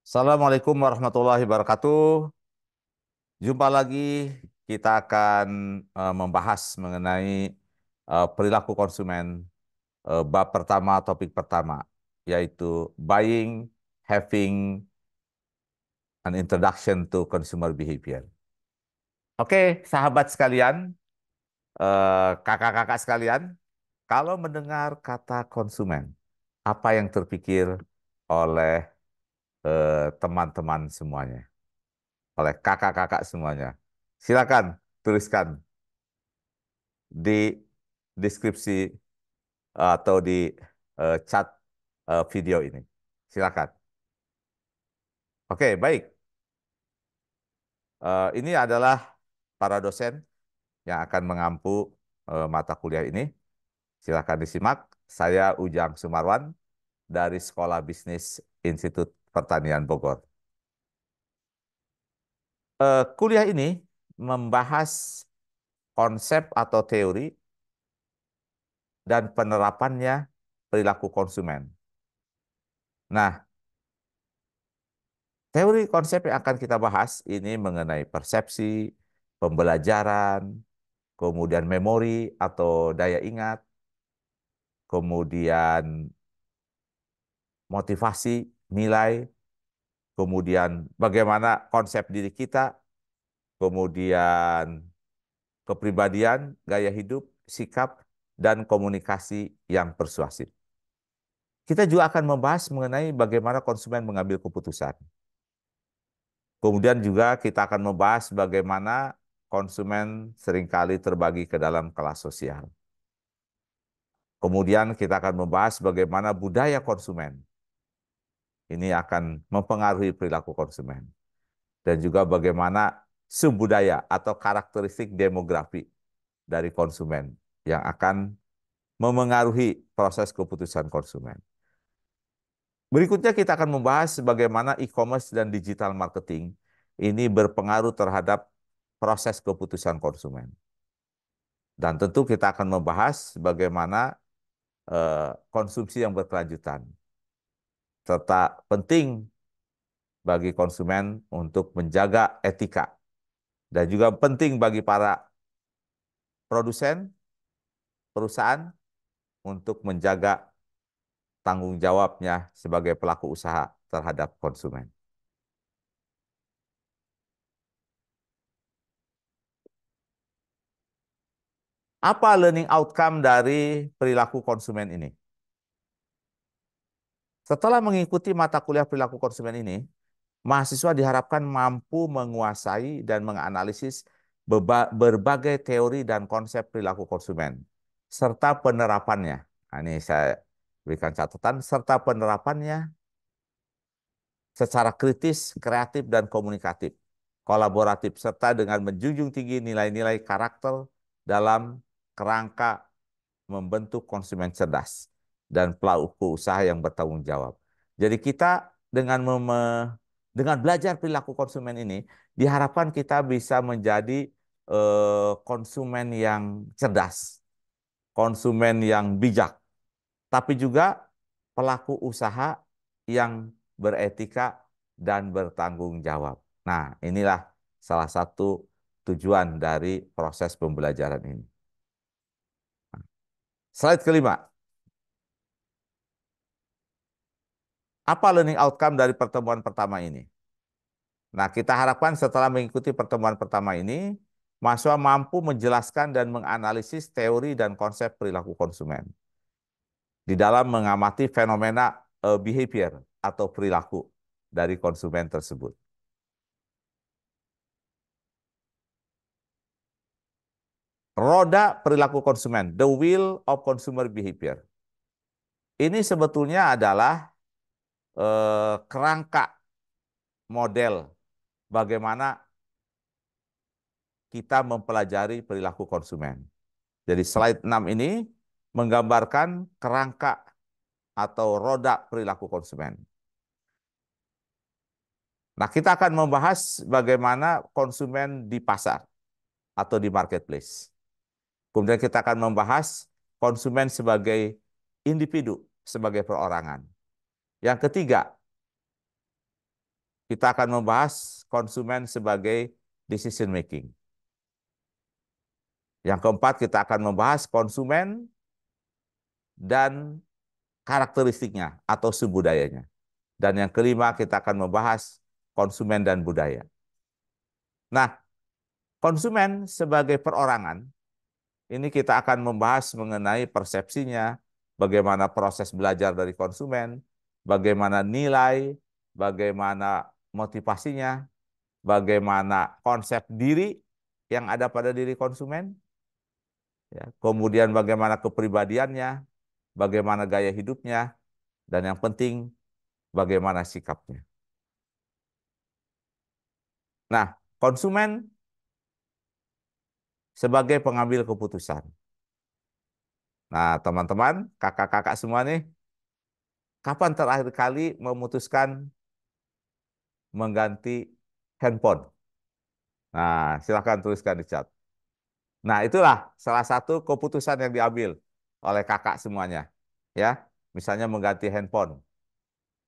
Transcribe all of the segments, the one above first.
Assalamualaikum warahmatullahi wabarakatuh. Jumpa lagi, kita akan membahas mengenai perilaku konsumen, bab pertama, topik pertama, yaitu buying, having an introduction to consumer behavior. Oke, sahabat sekalian, kakak-kakak sekalian, kalau mendengar kata konsumen, apa yang terpikir oleh teman-teman semuanya? Oleh kakak-kakak semuanya. Silakan tuliskan di deskripsi atau di chat video ini. Silakan. Oke, baik. Ini adalah para dosen yang akan mengampu mata kuliah ini. Silakan disimak. Saya Ujang Sumarwan dari Sekolah Bisnis Institut Pertanian Bogor. Kuliah ini membahas konsep atau teori dan penerapannya perilaku konsumen. Nah, teori konsep yang akan kita bahas ini mengenai persepsi, pembelajaran, kemudian memori atau daya ingat, kemudian motivasi, nilai, kemudian bagaimana konsep diri kita, kemudian kepribadian, gaya hidup, sikap, dan komunikasi yang persuasif. Kita juga akan membahas mengenai bagaimana konsumen mengambil keputusan. Kemudian juga kita akan membahas bagaimana konsumen seringkali terbagi ke dalam kelas sosial. Kemudian kita akan membahas bagaimana budaya konsumen ini akan mempengaruhi perilaku konsumen. Dan juga bagaimana subbudaya atau karakteristik demografi dari konsumen yang akan memengaruhi proses keputusan konsumen. Berikutnya kita akan membahas bagaimana e-commerce dan digital marketing ini berpengaruh terhadap proses keputusan konsumen. Dan tentu kita akan membahas bagaimana konsumsi yang berkelanjutan, serta penting bagi konsumen untuk menjaga etika, dan juga penting bagi para produsen, perusahaan untuk menjaga tanggung jawabnya sebagai pelaku usaha terhadap konsumen. Apa learning outcome dari perilaku konsumen ini? Setelah mengikuti mata kuliah perilaku konsumen ini, mahasiswa diharapkan mampu menguasai dan menganalisis berbagai teori dan konsep perilaku konsumen, serta penerapannya. Nah, ini saya berikan catatan, serta penerapannya secara kritis, kreatif, dan komunikatif, kolaboratif, serta dengan menjunjung tinggi nilai-nilai karakter dalam kerangka membentuk konsumen cerdas dan pelaku usaha yang bertanggung jawab. Jadi kita dengan belajar perilaku konsumen ini, diharapkan kita bisa menjadi konsumen yang cerdas, konsumen yang bijak, tapi juga pelaku usaha yang beretika dan bertanggung jawab. Nah, inilah salah satu tujuan dari proses pembelajaran ini. Slide kelima. Apa learning outcome dari pertemuan pertama ini? Nah, kita harapkan setelah mengikuti pertemuan pertama ini, mahasiswa mampu menjelaskan dan menganalisis teori dan konsep perilaku konsumen di dalam mengamati fenomena behavior atau perilaku dari konsumen tersebut. Roda perilaku konsumen, the wheel of consumer behavior. Ini sebetulnya adalah kerangka model bagaimana kita mempelajari perilaku konsumen. Jadi slide 6 ini menggambarkan kerangka atau roda perilaku konsumen. Nah, kita akan membahas bagaimana konsumen di pasar atau di marketplace. Kemudian kita akan membahas konsumen sebagai individu, sebagai perorangan. Yang ketiga, kita akan membahas konsumen sebagai decision making. Yang keempat, kita akan membahas konsumen dan karakteristiknya atau subbudayanya. Dan yang kelima, kita akan membahas konsumen dan budaya. Nah, konsumen sebagai perorangan, ini kita akan membahas mengenai persepsinya, bagaimana proses belajar dari konsumen, bagaimana nilai, bagaimana motivasinya, bagaimana konsep diri yang ada pada diri konsumen, ya, kemudian bagaimana kepribadiannya, bagaimana gaya hidupnya, dan yang penting bagaimana sikapnya. Nah, konsumen sebagai pengambil keputusan. Nah, teman-teman, kakak-kakak semua nih, kapan terakhir kali memutuskan mengganti handphone? Nah, silahkan tuliskan di chat. Nah, itulah salah satu keputusan yang diambil oleh kakak semuanya. Ya, misalnya mengganti handphone,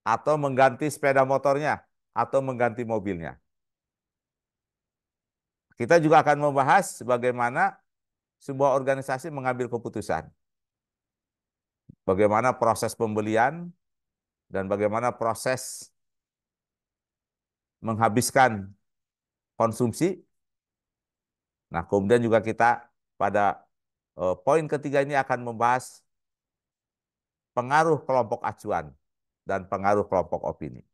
atau mengganti sepeda motornya, atau mengganti mobilnya. Kita juga akan membahas bagaimana sebuah organisasi mengambil keputusan. Bagaimana proses pembelian dan bagaimana proses menghabiskan konsumsi. Nah, kemudian juga kita pada poin ketiga ini akan membahas pengaruh kelompok acuan dan pengaruh kelompok opini.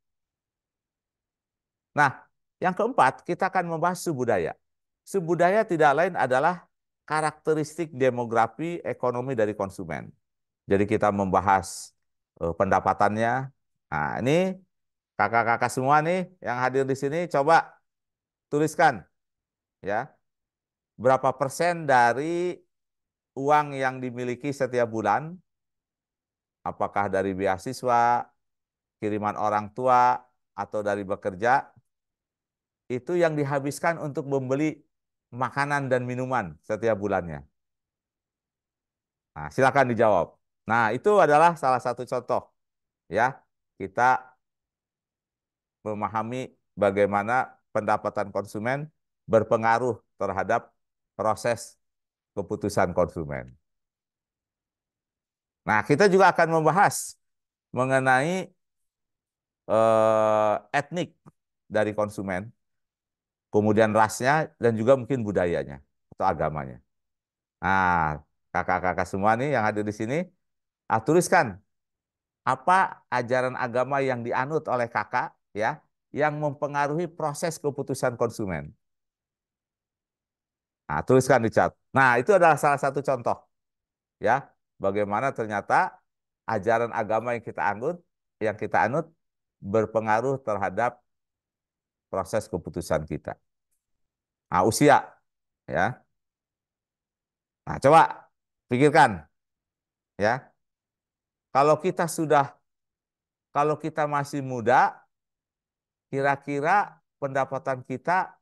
Nah, yang keempat, kita akan membahas subbudaya. Subbudaya tidak lain adalah karakteristik demografi ekonomi dari konsumen. Jadi kita membahas pendapatannya. Nah, ini kakak-kakak semua nih yang hadir di sini coba tuliskan ya, berapa persen dari uang yang dimiliki setiap bulan, apakah dari beasiswa, kiriman orang tua, atau dari bekerja, itu yang dihabiskan untuk membeli makanan dan minuman setiap bulannya. Nah, silakan dijawab. Nah, itu adalah salah satu contoh ya. Kita memahami bagaimana pendapatan konsumen berpengaruh terhadap proses keputusan konsumen. Nah, kita juga akan membahas mengenai etnik dari konsumen, kemudian rasnya, dan juga mungkin budayanya atau agamanya. Nah, kakak-kakak semua nih yang hadir di sini, tuliskan apa ajaran agama yang dianut oleh kakak ya, yang mempengaruhi proses keputusan konsumen. Nah, tuliskan di chat. Nah, itu adalah salah satu contoh ya, bagaimana ternyata ajaran agama yang kita anut berpengaruh terhadap proses keputusan kita. Nah, usia ya. Nah, coba pikirkan ya. Kalau kita sudah kalau kita masih muda, kira-kira pendapatan kita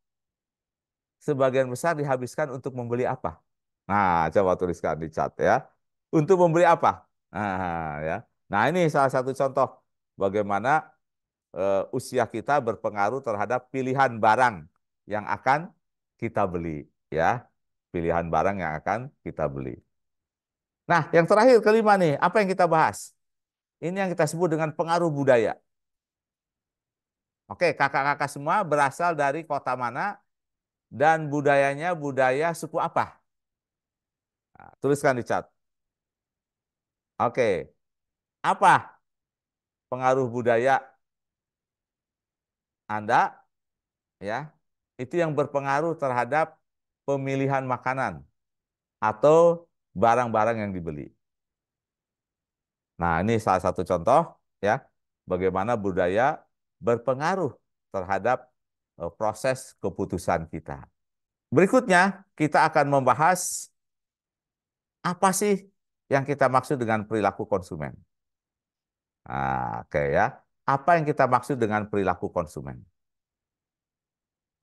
sebagian besar dihabiskan untuk membeli apa? Nah, coba tuliskan di chat ya. Untuk membeli apa? Nah, ya. Nah, ini salah satu contoh bagaimana usia kita berpengaruh terhadap pilihan barang yang akan kita beli, ya. Pilihan barang yang akan kita beli. Nah, yang terakhir kelima nih, apa yang kita bahas? Ini yang kita sebut dengan pengaruh budaya. Oke, kakak-kakak semua berasal dari kota mana dan budayanya budaya suku apa? Nah, tuliskan di chat. Oke, apa pengaruh budaya Anda? Ya, itu yang berpengaruh terhadap pemilihan makanan atau barang-barang yang dibeli. Nah, ini salah satu contoh ya, bagaimana budaya berpengaruh terhadap proses keputusan kita. Berikutnya, kita akan membahas apa sih yang kita maksud dengan perilaku konsumen. Nah, oke ya. Apa yang kita maksud dengan perilaku konsumen?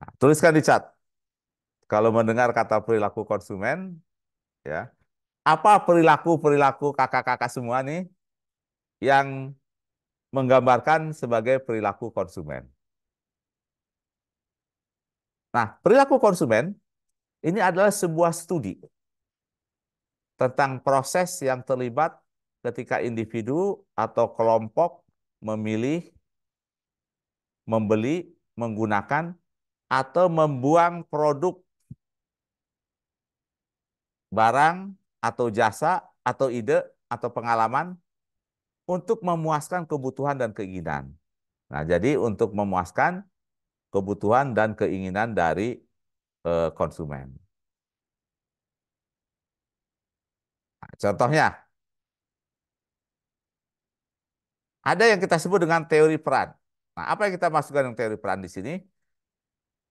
Nah, tuliskan di chat. Kalau mendengar kata perilaku konsumen, ya, apa perilaku-perilaku kakak-kakak semua nih yang menggambarkan sebagai perilaku konsumen? Nah, perilaku konsumen ini adalah sebuah studi tentang proses yang terlibat ketika individu atau kelompok memilih, membeli, menggunakan, atau membuang produk, barang, atau jasa, atau ide, atau pengalaman untuk memuaskan kebutuhan dan keinginan. Nah, jadi untuk memuaskan kebutuhan dan keinginan dari konsumen. Nah, contohnya, ada yang kita sebut dengan teori peran. Nah, apa yang kita masukkan dengan teori peran di sini?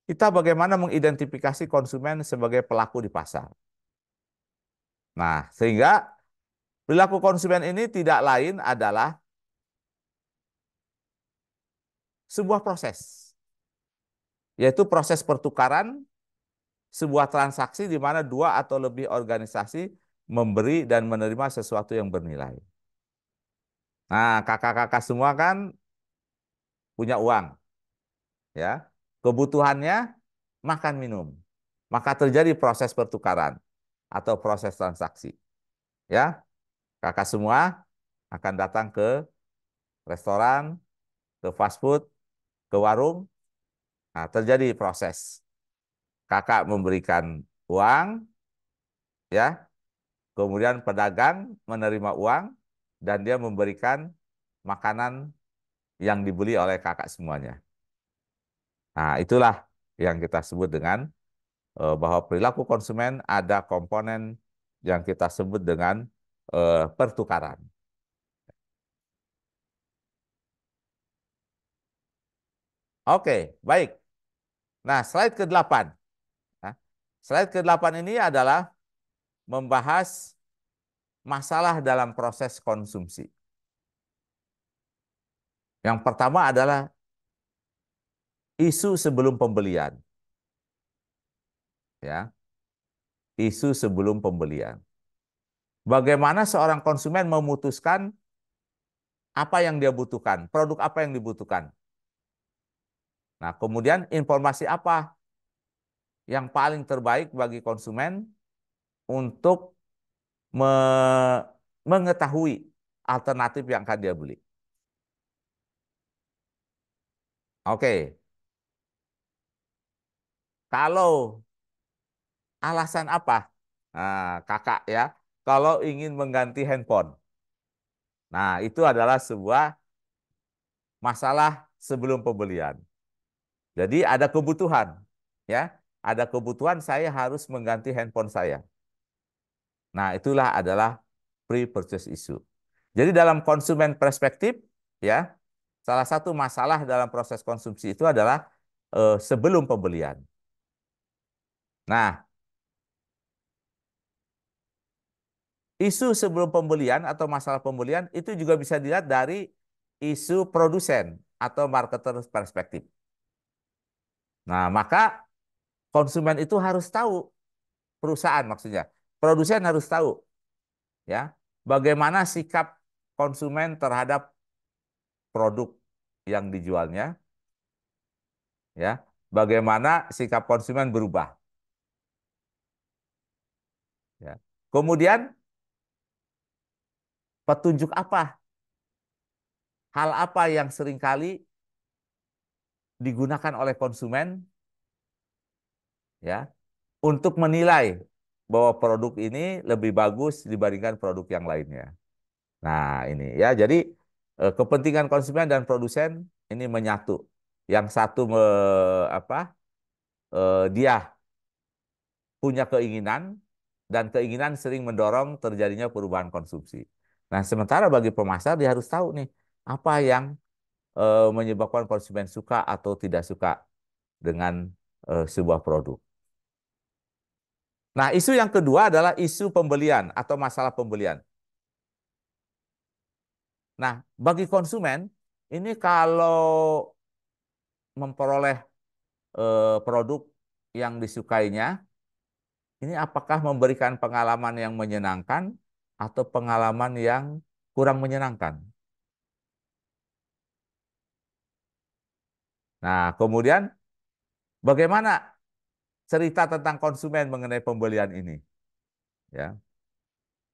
Kita bagaimana mengidentifikasi konsumen sebagai pelaku di pasar. Nah, sehingga perilaku konsumen ini tidak lain adalah sebuah proses, yaitu proses pertukaran sebuah transaksi di mana dua atau lebih organisasi memberi dan menerima sesuatu yang bernilai. Nah, kakak-kakak semua kan punya uang, ya. Kebutuhannya makan minum. Maka terjadi proses pertukaran atau proses transaksi, ya. Kakak semua akan datang ke restoran, ke fast food, ke warung. Nah, terjadi proses. Kakak memberikan uang, ya. Kemudian pedagang menerima uang dan dia memberikan makanan yang dibeli oleh kakak semuanya. Nah, itulah yang kita sebut dengan bahwa perilaku konsumen ada komponen yang kita sebut dengan pertukaran. Oke, baik. Nah, slide ke-8. Nah, slide ke-8 ini adalah membahas masalah dalam proses konsumsi. Yang pertama adalah isu sebelum pembelian, ya. Isu sebelum pembelian. Bagaimana seorang konsumen memutuskan apa yang dia butuhkan, produk apa yang dibutuhkan. Nah, kemudian informasi apa yang paling terbaik bagi konsumen untuk me- mengetahui alternatif yang akan dia beli. Oke, kalau alasan apa? Nah, kakak ya, kalau ingin mengganti handphone. Nah, itu adalah sebuah masalah sebelum pembelian. Jadi ada kebutuhan, ya. Ada kebutuhan saya harus mengganti handphone saya. Nah, itulah adalah pre-purchase issue. Jadi dalam konsumen perspektif, ya, salah satu masalah dalam proses konsumsi itu adalah sebelum pembelian. Nah, isu sebelum pembelian atau masalah pembelian itu juga bisa dilihat dari isu produsen atau marketer perspektif. Nah, maka konsumen itu harus tahu, perusahaan maksudnya, produsen harus tahu, ya, bagaimana sikap konsumen terhadap produk yang dijualnya, ya, bagaimana sikap konsumen berubah, ya. Kemudian petunjuk apa, hal apa yang seringkali digunakan oleh konsumen, ya, untuk menilai bahwa produk ini lebih bagus dibandingkan produk yang lainnya. Nah, ini ya, jadi kepentingan konsumen dan produsen ini menyatu. Yang satu dia punya keinginan dan keinginan sering mendorong terjadinya perubahan konsumsi. Nah, sementara bagi pemasar dia harus tahu nih apa yang menyebabkan konsumen suka atau tidak suka dengan sebuah produk. Nah, isu yang kedua adalah isu pembelian atau masalah pembelian. Nah, bagi konsumen ini kalau memperoleh produk yang disukainya, ini apakah memberikan pengalaman yang menyenangkan atau pengalaman yang kurang menyenangkan? Nah, kemudian bagaimana? cerita tentang konsumen mengenai pembelian ini, ya.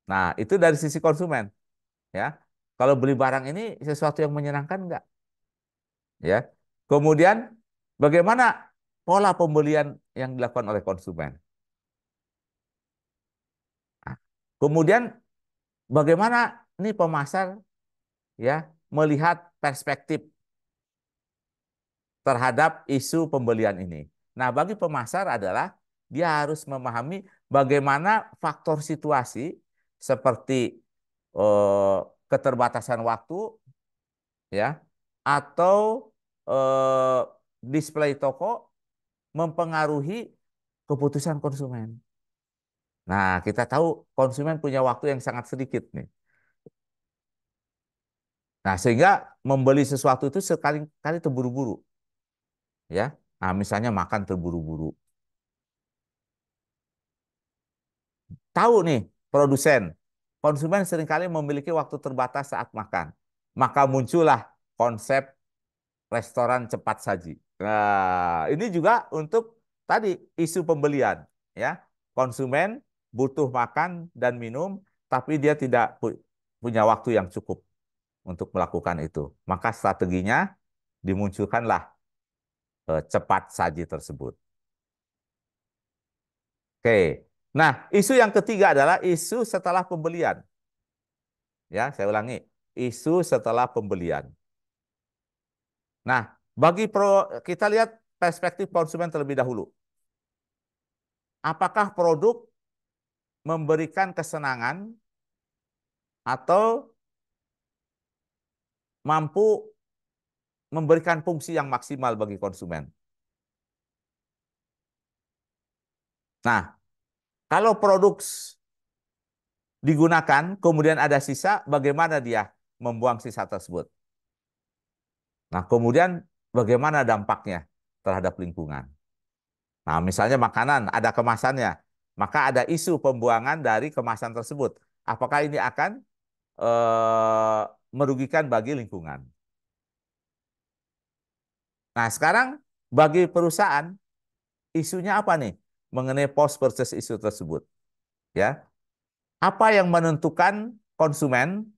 Nah, itu dari sisi konsumen, ya. Kalau beli barang ini sesuatu yang menyenangkan enggak, ya. Kemudian bagaimana pola pembelian yang dilakukan oleh konsumen? Nah, kemudian bagaimana nih pemasar, ya, melihat perspektif terhadap isu pembelian ini. Nah, bagi pemasar adalah dia harus memahami bagaimana faktor situasi seperti eh, keterbatasan waktu, ya, atau eh, display toko mempengaruhi keputusan konsumen. Nah, kita tahu konsumen punya waktu yang sangat sedikit nih. Nah, sehingga membeli sesuatu itu sekali-kali terburu-buru, ya. Nah, misalnya makan terburu-buru. Tahu nih produsen, konsumen seringkali memiliki waktu terbatas saat makan. Maka muncullah konsep restoran cepat saji. Nah, ini juga untuk tadi isu pembelian, ya. Konsumen butuh makan dan minum, tapi dia tidak punya waktu yang cukup untuk melakukan itu. Maka strateginya dimunculkanlah cepat saji tersebut. Oke. Nah, isu yang ketiga adalah isu setelah pembelian. Ya, saya ulangi, isu setelah pembelian. Nah, kita lihat perspektif konsumen terlebih dahulu. Apakah produk memberikan kesenangan atau mampu memberikan fungsi yang maksimal bagi konsumen? Nah, kalau produk digunakan, kemudian ada sisa, bagaimana dia membuang sisa tersebut? Nah, kemudian bagaimana dampaknya terhadap lingkungan? Nah, misalnya makanan, ada kemasannya, maka ada isu pembuangan dari kemasan tersebut. Apakah ini akan eh, merugikan bagi lingkungan? Nah, sekarang bagi perusahaan, isunya apa nih mengenai post purchase isu tersebut? Ya, apa yang menentukan konsumen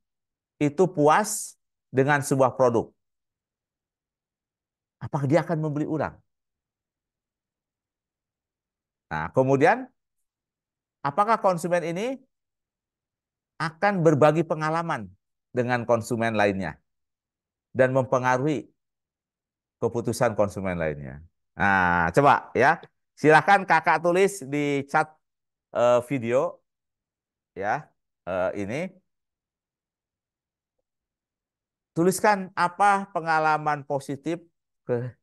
itu puas dengan sebuah produk? Apakah dia akan membeli ulang? Nah, kemudian apakah konsumen ini akan berbagi pengalaman dengan konsumen lainnya dan mempengaruhi keputusan konsumen lainnya? Nah, coba ya, silakan kakak tulis di chat video, ya, ini tuliskan apa pengalaman positif ke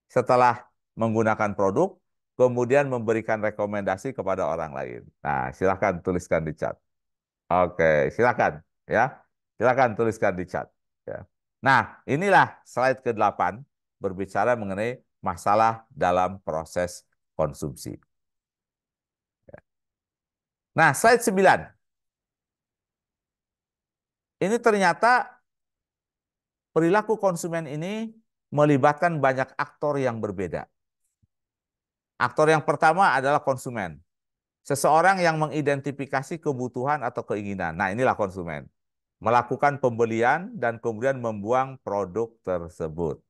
setelah menggunakan produk, kemudian memberikan rekomendasi kepada orang lain. Nah, silakan tuliskan di chat. Oke, silakan ya. Silakan tuliskan di chat ya. Nah, inilah slide ke-8 berbicara mengenai masalah dalam proses konsumsi. Nah, slide 9. Ini ternyata perilaku konsumen ini melibatkan banyak aktor yang berbeda. Aktor yang pertama adalah konsumen. Seseorang yang mengidentifikasi kebutuhan atau keinginan. Nah, inilah konsumen. Melakukan pembelian dan kemudian membuang produk tersebut.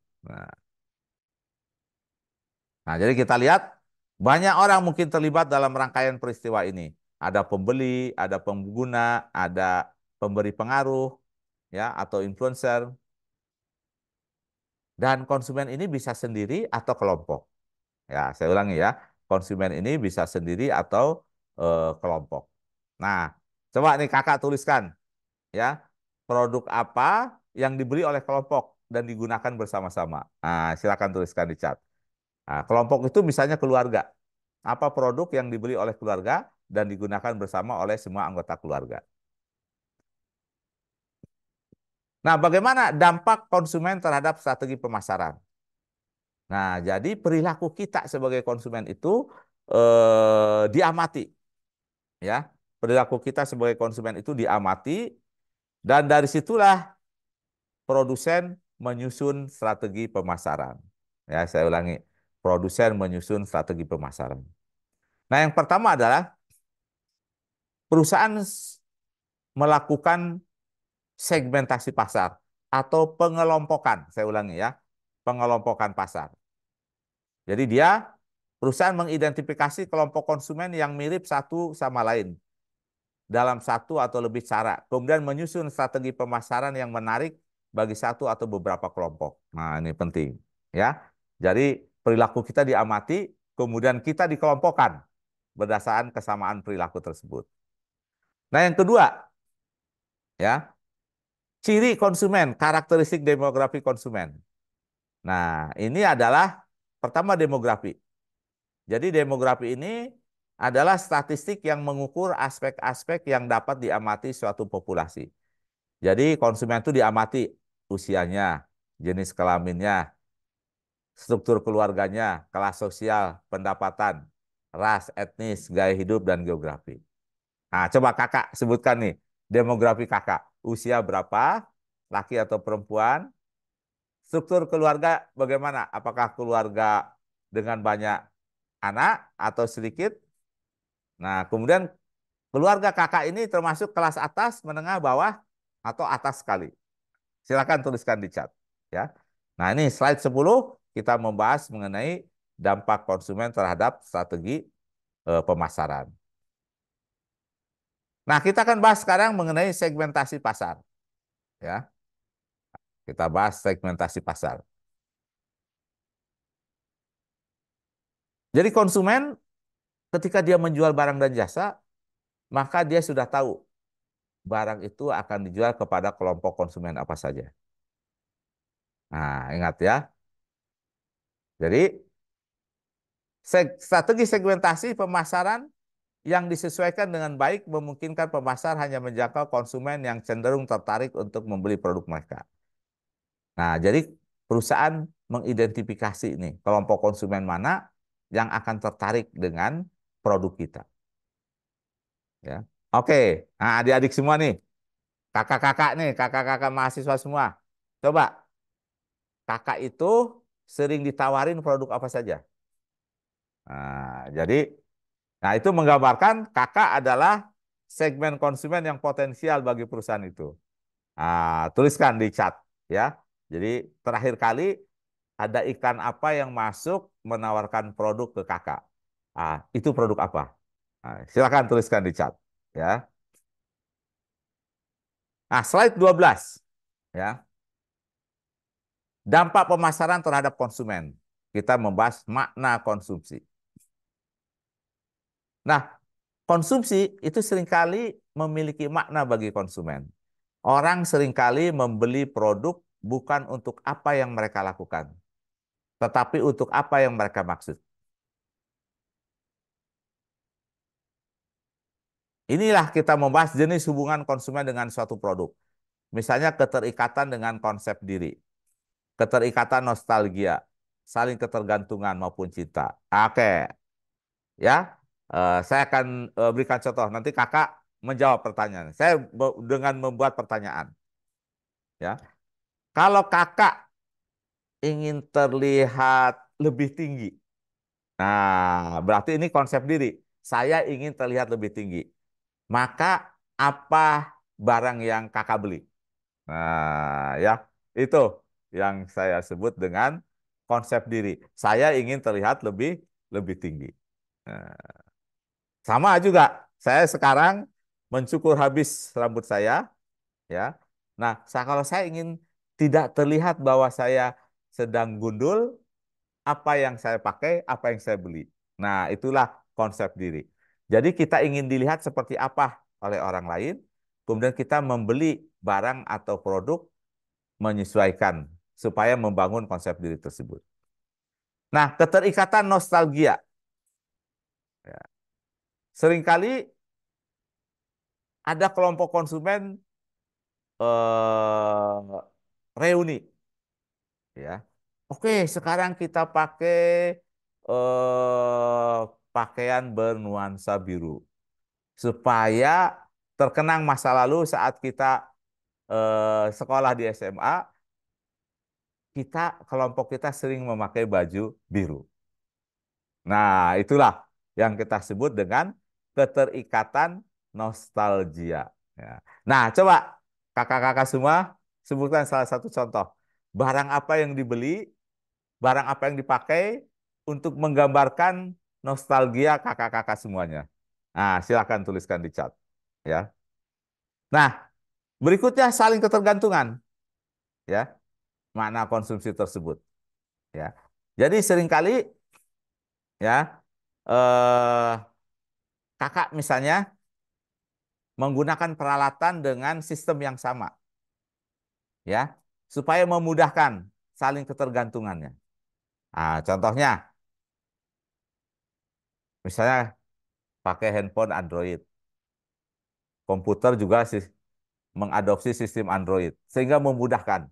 Nah, jadi kita lihat banyak orang mungkin terlibat dalam rangkaian peristiwa ini. Ada pembeli, ada pengguna, ada pemberi pengaruh, ya, atau influencer. Dan konsumen ini bisa sendiri atau kelompok. Ya, saya ulangi ya. Konsumen ini bisa sendiri atau kelompok. Nah, coba nih kakak tuliskan ya, produk apa yang dibeli oleh kelompok dan digunakan bersama-sama. Nah, silakan tuliskan di chat. Nah, kelompok itu misalnya keluarga. Apa produk yang dibeli oleh keluarga dan digunakan bersama oleh semua anggota keluarga. Nah, bagaimana dampak konsumen terhadap strategi pemasaran? Nah, jadi perilaku kita sebagai konsumen itu diamati, ya. Perilaku kita sebagai konsumen itu diamati dan dari situlah produsen menyusun strategi pemasaran. Ya, saya ulangi. Produsen menyusun strategi pemasaran. Nah, yang pertama adalah perusahaan melakukan segmentasi pasar atau pengelompokan. Saya ulangi ya, pengelompokan pasar. Jadi dia perusahaan mengidentifikasi kelompok konsumen yang mirip satu sama lain dalam satu atau lebih cara. Kemudian menyusun strategi pemasaran yang menarik bagi satu atau beberapa kelompok. Nah, ini penting ya. Jadi perilaku kita diamati, kemudian kita dikelompokkan berdasarkan kesamaan perilaku tersebut. Nah, yang kedua ya, ciri konsumen, karakteristik demografi konsumen. Nah, ini adalah pertama demografi. Jadi demografi ini adalah statistik yang mengukur aspek-aspek yang dapat diamati suatu populasi. Jadi konsumen itu diamati usianya, jenis kelaminnya, struktur keluarganya, kelas sosial, pendapatan, ras, etnis, gaya hidup, dan geografi. Nah, coba kakak sebutkan nih, demografi kakak. Usia berapa, laki atau perempuan, struktur keluarga bagaimana? Apakah keluarga dengan banyak anak atau sedikit? Nah, kemudian keluarga kakak ini termasuk kelas atas, menengah, bawah, atau atas sekali. Silakan tuliskan di chat. Ya. Nah, ini slide 10 kita membahas mengenai dampak konsumen terhadap strategi pemasaran. Nah, kita akan bahas sekarang mengenai segmentasi pasar. Ya, kita bahas segmentasi pasar. Jadi konsumen ketika dia menjual barang dan jasa, maka dia sudah tahu barang itu akan dijual kepada kelompok konsumen apa saja. Nah, ingat ya. Jadi strategi segmentasi pemasaran yang disesuaikan dengan baik memungkinkan pemasar hanya menjangkau konsumen yang cenderung tertarik untuk membeli produk mereka. Nah, jadi perusahaan mengidentifikasi ini kelompok konsumen mana yang akan tertarik dengan produk kita. Ya. Oke, nah adik-adik semua nih, kakak-kakak nih, kakak-kakak mahasiswa semua. Coba, kakak itu sering ditawarin produk apa saja? Nah, jadi, nah itu menggambarkan kakak adalah segmen konsumen yang potensial bagi perusahaan itu. Nah, tuliskan di chat ya. Jadi terakhir kali ada iklan apa yang masuk menawarkan produk ke kakak. Ah, itu produk apa? Nah, silakan tuliskan di chat ya. Nah, slide 12 ya. Dampak pemasaran terhadap konsumen. Kita membahas makna konsumsi. Nah, konsumsi itu seringkali memiliki makna bagi konsumen. Orang seringkali membeli produk bukan untuk apa yang mereka lakukan, tetapi untuk apa yang mereka maksud. Inilah kita membahas jenis hubungan konsumen dengan suatu produk. Misalnya keterikatan dengan konsep diri, keterikatan nostalgia, saling ketergantungan maupun cinta. Oke, ya. Saya akan berikan contoh. Nanti kakak menjawab pertanyaan. Saya dengan membuat pertanyaan. Ya, kalau kakak ingin terlihat lebih tinggi, nah berarti ini konsep diri. Saya ingin terlihat lebih tinggi. Maka apa barang yang kakak beli? Nah, ya, itu yang saya sebut dengan konsep diri. Saya ingin terlihat lebih lebih tinggi. Nah, sama juga, saya sekarang mencukur habis rambut saya, ya. Nah, kalau saya ingin tidak terlihat bahwa saya sedang gundul, apa yang saya pakai, apa yang saya beli. Nah, itulah konsep diri. Jadi kita ingin dilihat seperti apa oleh orang lain, kemudian kita membeli barang atau produk menyesuaikan supaya membangun konsep diri tersebut. Nah, keterikatan nostalgia. Ya. Seringkali ada kelompok konsumen reuni, ya. Oke, sekarang kita pakai pakaian bernuansa biru supaya terkenang masa lalu saat kita sekolah di SMA, kelompok kita sering memakai baju biru. Nah, itulah. yang kita sebut dengan keterikatan nostalgia. Ya. Nah, coba kakak-kakak semua sebutkan salah satu contoh. Barang apa yang dibeli, barang apa yang dipakai untuk menggambarkan nostalgia kakak-kakak semuanya. Nah, silakan tuliskan di chat. Ya. Nah, berikutnya saling ketergantungan. Ya, makna konsumsi tersebut. Ya. Jadi seringkali ya kakak misalnya menggunakan peralatan dengan sistem yang sama, ya, supaya memudahkan saling ketergantungannya. Nah, contohnya, misalnya pakai handphone Android, komputer juga mengadopsi sistem Android, sehingga memudahkan,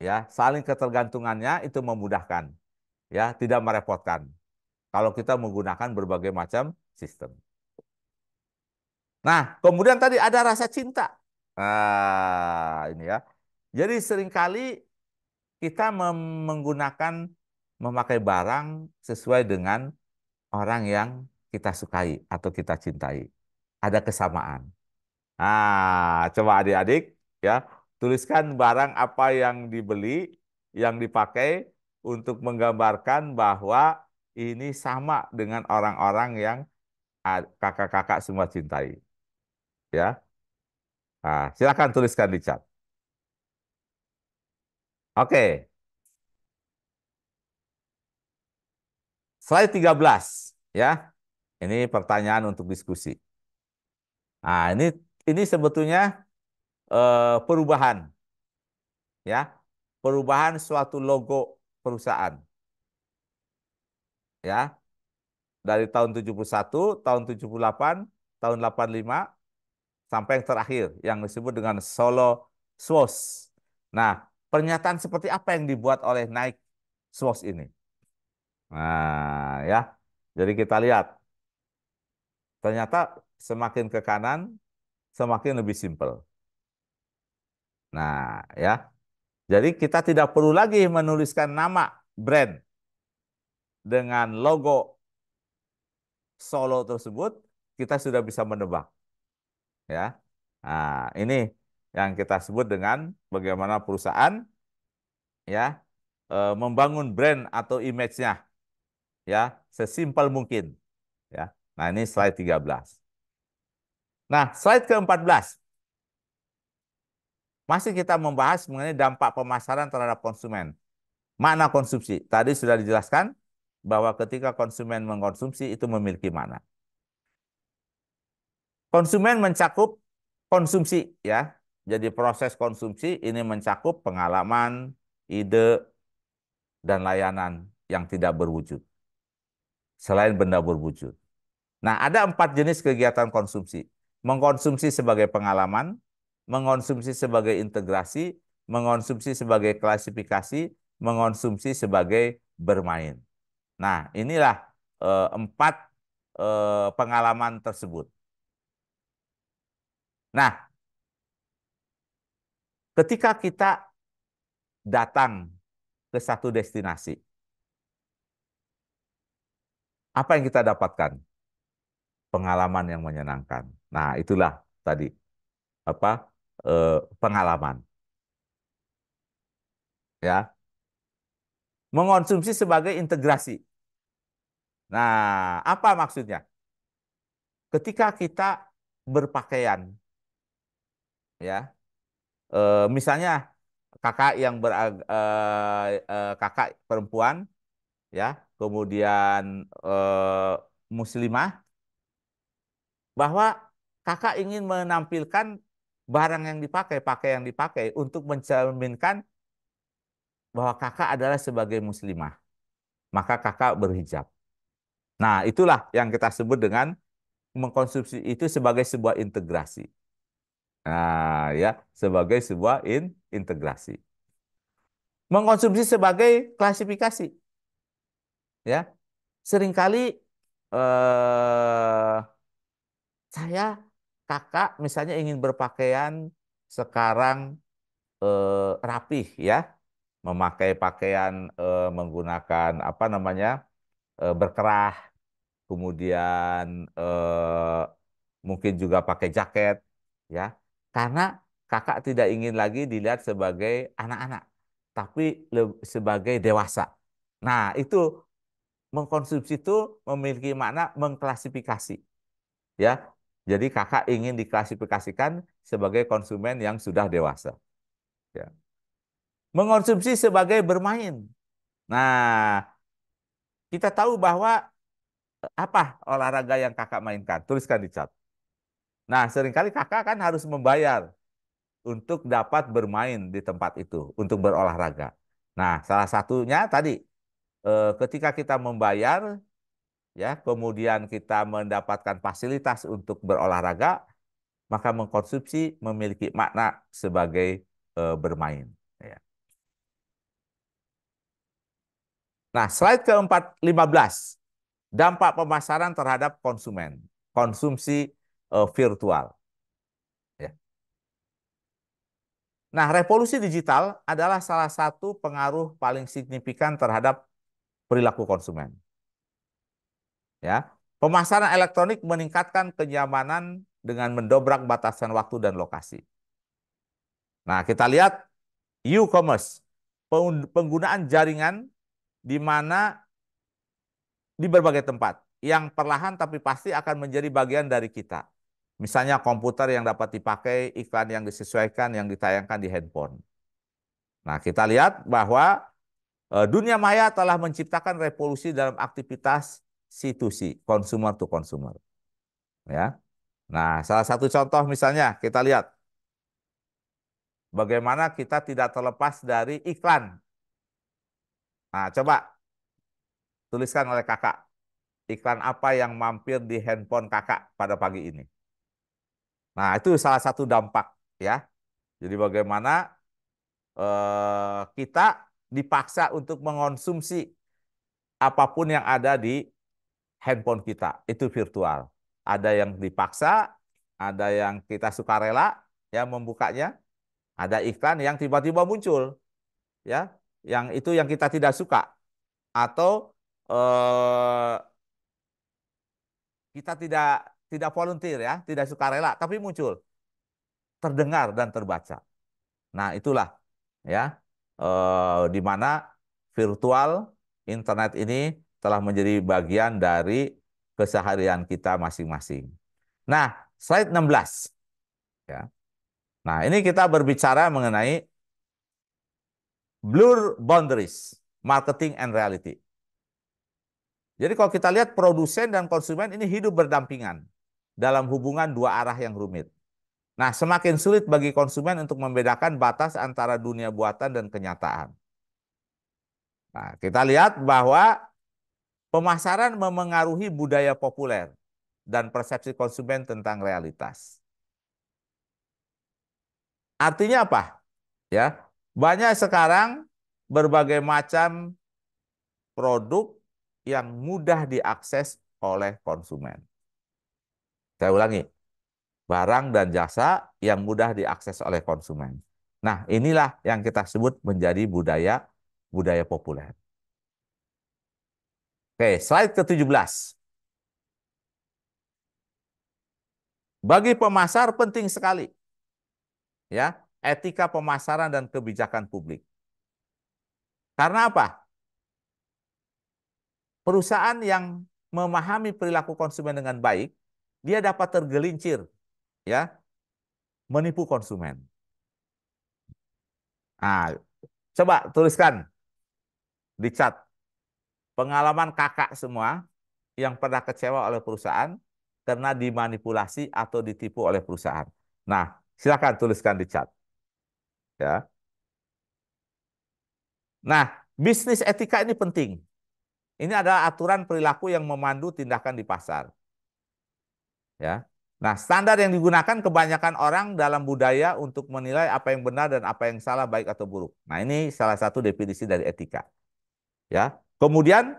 ya, saling ketergantungannya itu memudahkan, ya, tidak merepotkan. Kalau kita menggunakan berbagai macam sistem. Nah, kemudian tadi ada rasa cinta. Ini ya. Jadi seringkali kita menggunakan memakai barang sesuai dengan orang yang kita sukai atau kita cintai. Ada kesamaan. Coba adik-adik ya, tuliskan barang apa yang dibeli, yang dipakai untuk menggambarkan bahwa ini sama dengan orang-orang yang kakak-kakak semua cintai. Ya, silakan tuliskan di chat. Oke, slide 13 ya. Ini pertanyaan untuk diskusi. Nah, ini sebetulnya perubahan ya. Perubahan suatu logo perusahaan ya. Dari tahun 71, tahun 78, tahun 85 sampai yang terakhir yang disebut dengan Solo Swoosh. Nah, pernyataan seperti apa yang dibuat oleh Nike Swoosh ini? Nah, ya. Jadi kita lihat ternyata semakin ke kanan semakin lebih simpel. Nah, ya. Jadi kita tidak perlu lagi menuliskan nama brand dengan logo Solo tersebut, kita sudah bisa menebak, ya. Nah, ini yang kita sebut dengan bagaimana perusahaan ya membangun brand atau image-nya ya sesimpel mungkin, ya. Nah, ini slide 13. Nah, slide ke-14. Masih kita membahas mengenai dampak pemasaran terhadap konsumen. Makna konsumsi. Tadi sudah dijelaskan bahwa ketika konsumen mengkonsumsi itu memiliki makna. Konsumen mencakup konsumsi ya. Jadi proses konsumsi ini mencakup pengalaman, ide, dan layanan yang tidak berwujud. Selain benda berwujud. Nah, ada 4 jenis kegiatan konsumsi. Mengkonsumsi sebagai pengalaman, mengkonsumsi sebagai integrasi, mengkonsumsi sebagai klasifikasi, mengkonsumsi sebagai bermain. Nah, inilah 4 pengalaman tersebut. Nah, ketika kita datang ke satu destinasi, apa yang kita dapatkan? Pengalaman yang menyenangkan. Nah, itulah tadi apa pengalaman, ya. Mengonsumsi sebagai integrasi. Nah, apa maksudnya? Ketika kita berpakaian, ya, misalnya kakak yang kakak perempuan, ya, kemudian muslimah, bahwa kakak ingin menampilkan barang yang dipakai, pakaian yang dipakai untuk mencerminkan bahwa kakak adalah sebagai muslimah, maka kakak berhijab. Nah, itulah yang kita sebut dengan mengkonsumsi itu sebagai sebuah integrasi. Nah, ya, sebagai sebuah integrasi. Mengkonsumsi sebagai klasifikasi, ya. Seringkali saya kakak misalnya ingin berpakaian sekarang rapih, ya, memakai pakaian menggunakan apa namanya berkerah, kemudian mungkin juga pakai jaket, ya, karena kakak tidak ingin lagi dilihat sebagai anak-anak, tapi sebagai dewasa. Nah, itu mengkonsumsi itu memiliki makna mengklasifikasi, ya. Jadi kakak ingin diklasifikasikan sebagai konsumen yang sudah dewasa. Ya. Mengonsumsi sebagai bermain. Nah, kita tahu bahwa apa olahraga yang kakak mainkan? Tuliskan di chat. Nah, seringkali kakak kan harus membayar untuk dapat bermain di tempat itu, untuk berolahraga. Nah, salah satunya tadi, ketika kita membayar, ya, kemudian kita mendapatkan fasilitas untuk berolahraga, maka mengkonsumsi memiliki makna sebagai bermain. Ya. Nah, slide keempat 15, dampak pemasaran terhadap konsumen, konsumsi virtual. Ya. Nah, revolusi digital adalah salah satu pengaruh paling signifikan terhadap perilaku konsumen. Ya, pemasaran elektronik meningkatkan kenyamanan dengan mendobrak batasan waktu dan lokasi. Nah, kita lihat e-commerce, penggunaan jaringan di mana di berbagai tempat yang perlahan tapi pasti akan menjadi bagian dari kita. Misalnya komputer yang dapat dipakai, iklan yang disesuaikan, yang ditayangkan di handphone. Nah, kita lihat bahwa dunia maya telah menciptakan revolusi dalam aktivitas C2C, consumer to consumer. Ya. Nah, salah satu contoh misalnya kita lihat bagaimana kita tidak terlepas dari iklan. Nah, coba tuliskan oleh kakak, iklan apa yang mampir di handphone kakak pada pagi ini. Nah, itu salah satu dampak, ya. Jadi bagaimana kita dipaksa untuk mengonsumsi apapun yang ada di handphone kita, itu virtual. Ada yang dipaksa, ada yang kita sukarela ya membukanya, ada iklan yang tiba-tiba muncul, ya, yang itu yang kita tidak suka, atau kita tidak volunteer, ya, tidak sukarela, tapi muncul, terdengar dan terbaca. Nah, itulah, ya, di mana virtual internet ini telah menjadi bagian dari keseharian kita masing-masing. Nah, slide 16. Ya. Nah, ini kita berbicara mengenai blur boundaries, marketing and reality. Jadi kalau kita lihat produsen dan konsumen ini hidup berdampingan dalam hubungan dua arah yang rumit. Nah, semakin sulit bagi konsumen untuk membedakan batas antara dunia buatan dan kenyataan. Nah, kita lihat bahwa pemasaran memengaruhi budaya populer dan persepsi konsumen tentang realitas. Artinya apa? Ya, banyak sekarang berbagai macam produk yang mudah diakses oleh konsumen. Saya ulangi, barang dan jasa yang mudah diakses oleh konsumen. Nah, inilah yang kita sebut menjadi budaya budaya populer. Oke, slide ke-17. Bagi pemasar penting sekali, ya, etika pemasaran dan kebijakan publik. Karena apa? Perusahaan yang memahami perilaku konsumen dengan baik, dia dapat tergelincir, ya, menipu konsumen. Nah, coba tuliskan di chat pengalaman kakak semua yang pernah kecewa oleh perusahaan karena dimanipulasi atau ditipu oleh perusahaan. Nah, silakan tuliskan di chat, ya. Nah, bisnis etika ini penting. Ini adalah aturan perilaku yang memandu tindakan di pasar, ya. Nah, standar yang digunakan kebanyakan orang dalam budaya untuk menilai apa yang benar dan apa yang salah, baik atau buruk. Nah, ini salah satu definisi dari etika, ya. Kemudian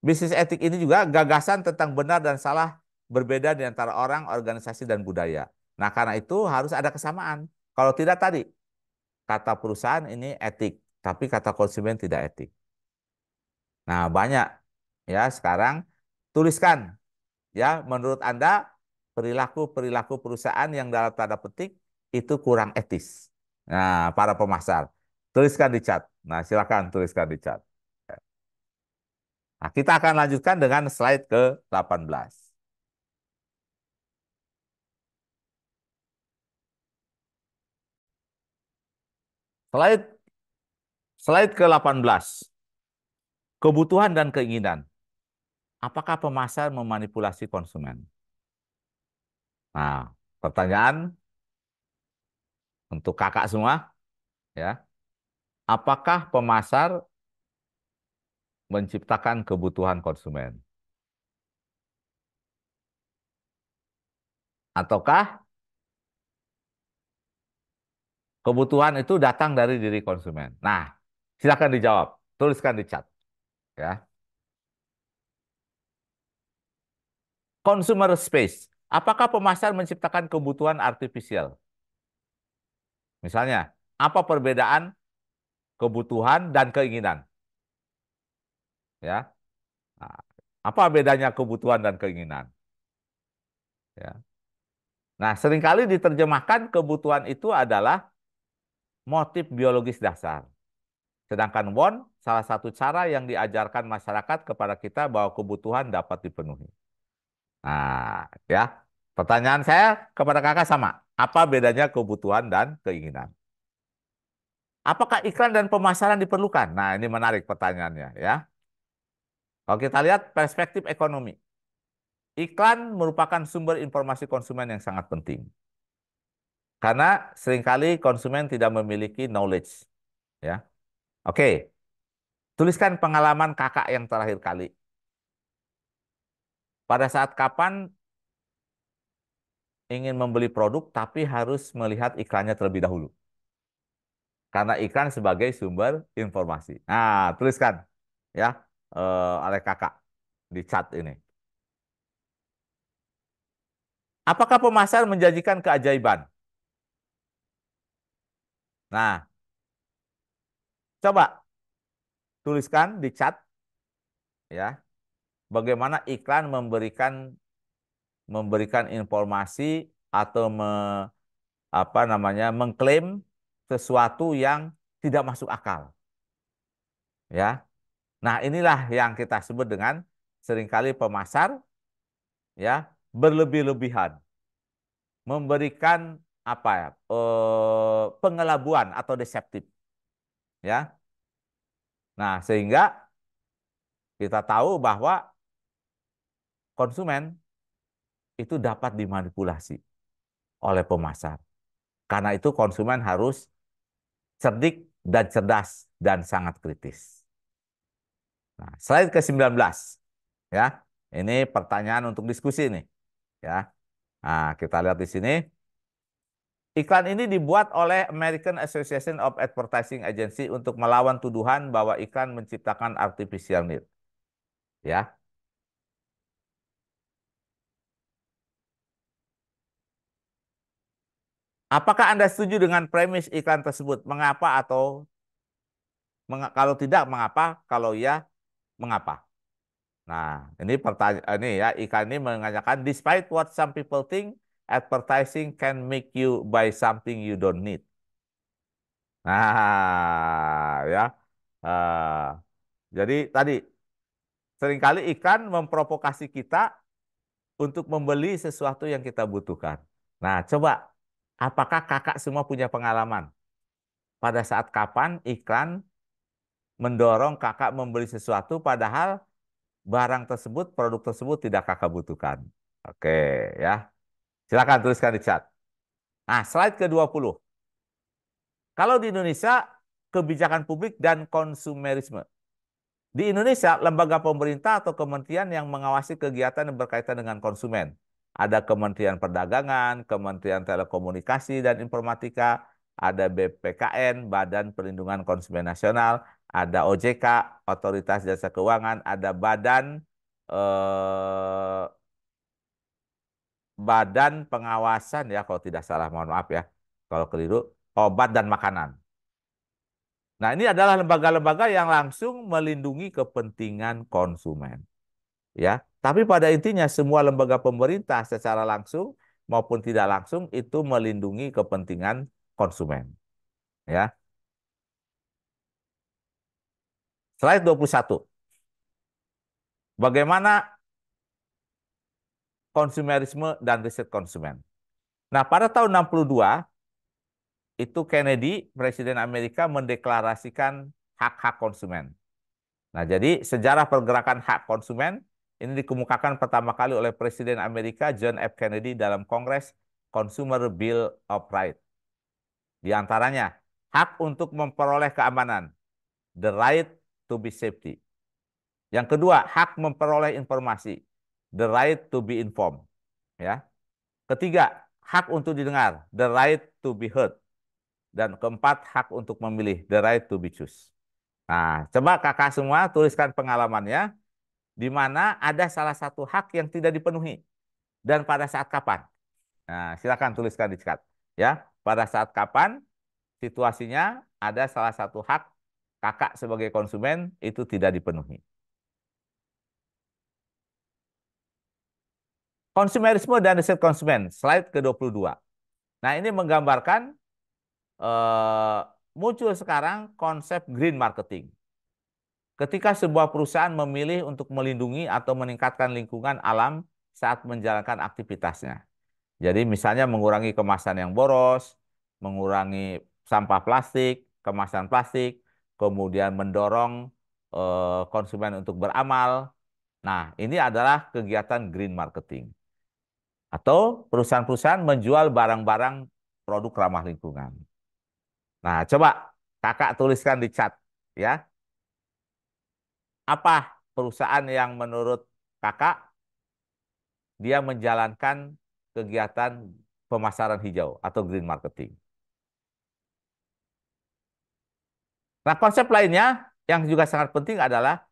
bisnis etik ini juga gagasan tentang benar dan salah berbeda di antara orang, organisasi, dan budaya. Nah, karena itu harus ada kesamaan. Kalau tidak tadi, kata perusahaan ini etik, tapi kata konsumen tidak etik. Nah, banyak, ya, sekarang tuliskan ya, menurut Anda perilaku-perilaku perusahaan yang dalam tanda petik itu kurang etis. Nah, para pemasar, tuliskan di chat. Nah, silakan tuliskan di chat. Nah, kita akan lanjutkan dengan slide ke-18. Slide slide ke-18. Kebutuhan dan keinginan. Apakah pemasar memanipulasi konsumen? Nah, pertanyaan untuk kakak semua, ya. Apakah pemasar menciptakan kebutuhan konsumen? Ataukah kebutuhan itu datang dari diri konsumen? Nah, silakan dijawab. Tuliskan di chat, ya. Consumer space. Apakah pemasar menciptakan kebutuhan artifisial? Misalnya, apa perbedaan kebutuhan dan keinginan? Ya. Nah, apa bedanya kebutuhan dan keinginan? Ya. Nah, seringkali diterjemahkan kebutuhan itu adalah motif biologis dasar. Sedangkan want, salah satu cara yang diajarkan masyarakat kepada kita bahwa kebutuhan dapat dipenuhi. Nah, ya. Pertanyaan saya kepada kakak sama. Apa bedanya kebutuhan dan keinginan? Apakah iklan dan pemasaran diperlukan? Nah, ini menarik pertanyaannya, ya. Kalau kita lihat perspektif ekonomi, iklan merupakan sumber informasi konsumen yang sangat penting. Karena seringkali konsumen tidak memiliki knowledge, ya. Oke, tuliskan pengalaman kakak yang terakhir kali. Pada saat kapan ingin membeli produk tapi harus melihat iklannya terlebih dahulu. Karena iklan sebagai sumber informasi. Nah, tuliskan ya oleh kakak di chat ini. Apakah pemasar menjanjikan keajaiban? Nah, coba tuliskan di chat ya, bagaimana iklan memberikan informasi atau mengklaim sesuatu yang tidak masuk akal, ya. Nah, inilah yang kita sebut dengan seringkali pemasar ya berlebih-lebihan memberikan apa ya pengelabuan atau deceptif, ya. Nah, sehingga kita tahu bahwa konsumen itu dapat dimanipulasi oleh pemasar. Karena itu konsumen harus cerdik dan cerdas dan sangat kritis. Nah, slide ke-19 ya. Ini pertanyaan untuk diskusi nih, ya. Nah, kita lihat di sini. Iklan ini dibuat oleh American Association of Advertising Agency untuk melawan tuduhan bahwa iklan menciptakan artificial need. Ya. Apakah Anda setuju dengan premis iklan tersebut? Mengapa atau kalau tidak mengapa? Kalau ya, mengapa? Nah, ini pertanyaan ini ya, iklan ini mengatakan despite what some people think, advertising can make you buy something you don't need. Nah, ya. Ah, jadi tadi seringkali iklan memprovokasi kita untuk membeli sesuatu yang kita butuhkan. Nah, coba apakah kakak semua punya pengalaman? Pada saat kapan iklan mendorong kakak membeli sesuatu padahal barang tersebut, produk tersebut tidak kakak butuhkan. Oke, ya. Silakan tuliskan di chat. Nah, slide ke-20. Kalau di Indonesia, kebijakan publik dan konsumerisme. Di Indonesia, lembaga pemerintah atau kementerian yang mengawasi kegiatan yang berkaitan dengan konsumen. Ada Kementerian Perdagangan, Kementerian Telekomunikasi dan Informatika, ada BPKN, Badan Perlindungan Konsumen Nasional, ada OJK, Otoritas Jasa Keuangan, ada eh, Badan Pengawasan ya kalau tidak salah, mohon maaf ya kalau keliru, obat dan makanan. Nah, ini adalah lembaga-lembaga yang langsung melindungi kepentingan konsumen. ya. Tapi pada intinya semua lembaga pemerintah secara langsung maupun tidak langsung itu melindungi kepentingan konsumen, ya. Slide 21. Bagaimana konsumerisme dan riset konsumen. Nah, pada tahun 62 itu Kennedy, Presiden Amerika mendeklarasikan hak-hak konsumen. Nah, jadi sejarah pergerakan hak konsumen ini dikemukakan pertama kali oleh Presiden Amerika John F. Kennedy dalam Kongres Consumer Bill of Rights. Di antaranya, hak untuk memperoleh keamanan, the right to be safety. Yang kedua, hak memperoleh informasi, the right to be informed. Ya. Ketiga, hak untuk didengar, the right to be heard. Dan keempat, hak untuk memilih, the right to be choose. Nah, coba kakak semua tuliskan pengalamannya, di mana ada salah satu hak yang tidak dipenuhi dan pada saat kapan. Nah, silakan tuliskan di chat. Ya, pada saat kapan situasinya ada salah satu hak kakak sebagai konsumen itu tidak dipenuhi. Konsumerisme dan riset konsumen, slide ke-22. Nah, ini menggambarkan eh, muncul sekarang konsep green marketing. Ketika sebuah perusahaan memilih untuk melindungi atau meningkatkan lingkungan alam saat menjalankan aktivitasnya. Jadi misalnya mengurangi kemasan yang boros, mengurangi sampah plastik, kemasan plastik, kemudian mendorong konsumen untuk beramal. Nah, ini adalah kegiatan green marketing. Atau perusahaan-perusahaan menjual barang-barang produk ramah lingkungan. Nah, coba kakak tuliskan di chat ya. Apa perusahaan yang menurut kakak dia menjalankan kegiatan pemasaran hijau atau green marketing? Nah, konsep lainnya yang juga sangat penting adalah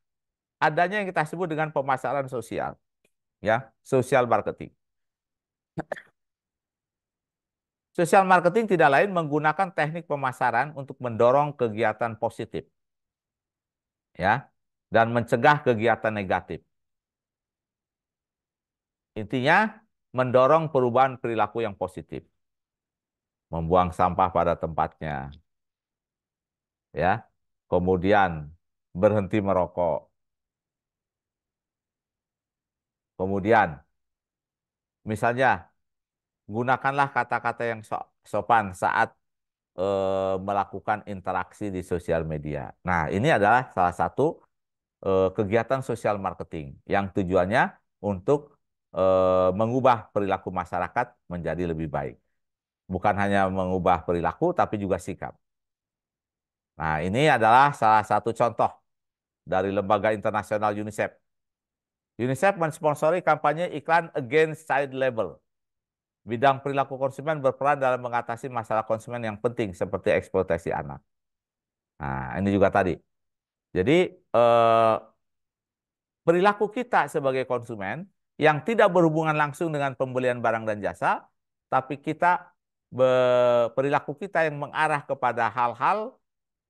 adanya yang kita sebut dengan pemasaran sosial, ya, social marketing. Social marketing tidak lain menggunakan teknik pemasaran untuk mendorong kegiatan positif, ya, dan mencegah kegiatan negatif. Intinya, mendorong perubahan perilaku yang positif, membuang sampah pada tempatnya, ya, kemudian berhenti merokok, kemudian misalnya gunakanlah kata-kata yang sopan saat melakukan interaksi di sosial media. Nah, ini adalah salah satu kegiatan sosial marketing yang tujuannya untuk mengubah perilaku masyarakat menjadi lebih baik. Bukan hanya mengubah perilaku, tapi juga sikap. Nah, ini adalah salah satu contoh dari lembaga internasional UNICEF. UNICEF mensponsori kampanye iklan Against Child Labor. Bidang perilaku konsumen berperan dalam mengatasi masalah konsumen yang penting seperti eksploitasi anak. Nah, ini juga tadi. Jadi, eh, perilaku kita sebagai konsumen yang tidak berhubungan langsung dengan pembelian barang dan jasa, tapi perilaku kita yang mengarah kepada hal-hal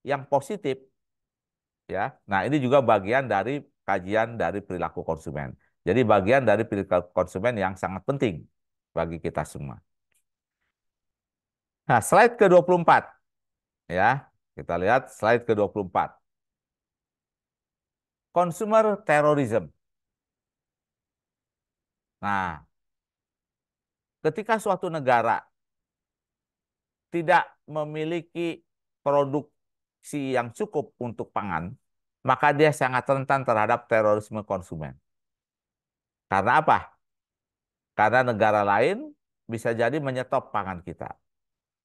yang positif, ya. Nah, ini juga bagian dari kajian dari perilaku konsumen. Jadi bagian dari perilaku konsumen yang sangat penting bagi kita semua. Nah, slide ke-24 ya. Kita lihat slide ke-24. Consumer terrorism. Nah, ketika suatu negara tidak memiliki produksi yang cukup untuk pangan, maka dia sangat rentan terhadap terorisme konsumen. Karena apa? Karena negara lain bisa jadi menyetop pangan kita.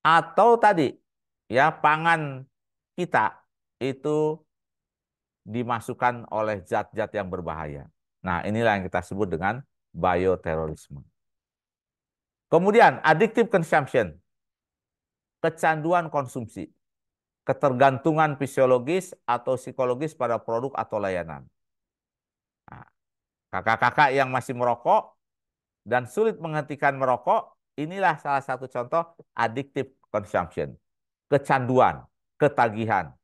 Atau tadi, ya pangan kita itu dimasukkan oleh zat-zat yang berbahaya. Nah, inilah yang kita sebut dengan bioterorisme. Kemudian, addictive consumption, kecanduan konsumsi, ketergantungan fisiologis atau psikologis pada produk atau layanan. Nah, kakak-kakak yang masih merokok dan sulit menghentikan merokok, inilah salah satu contoh addictive consumption, kecanduan, ketagihan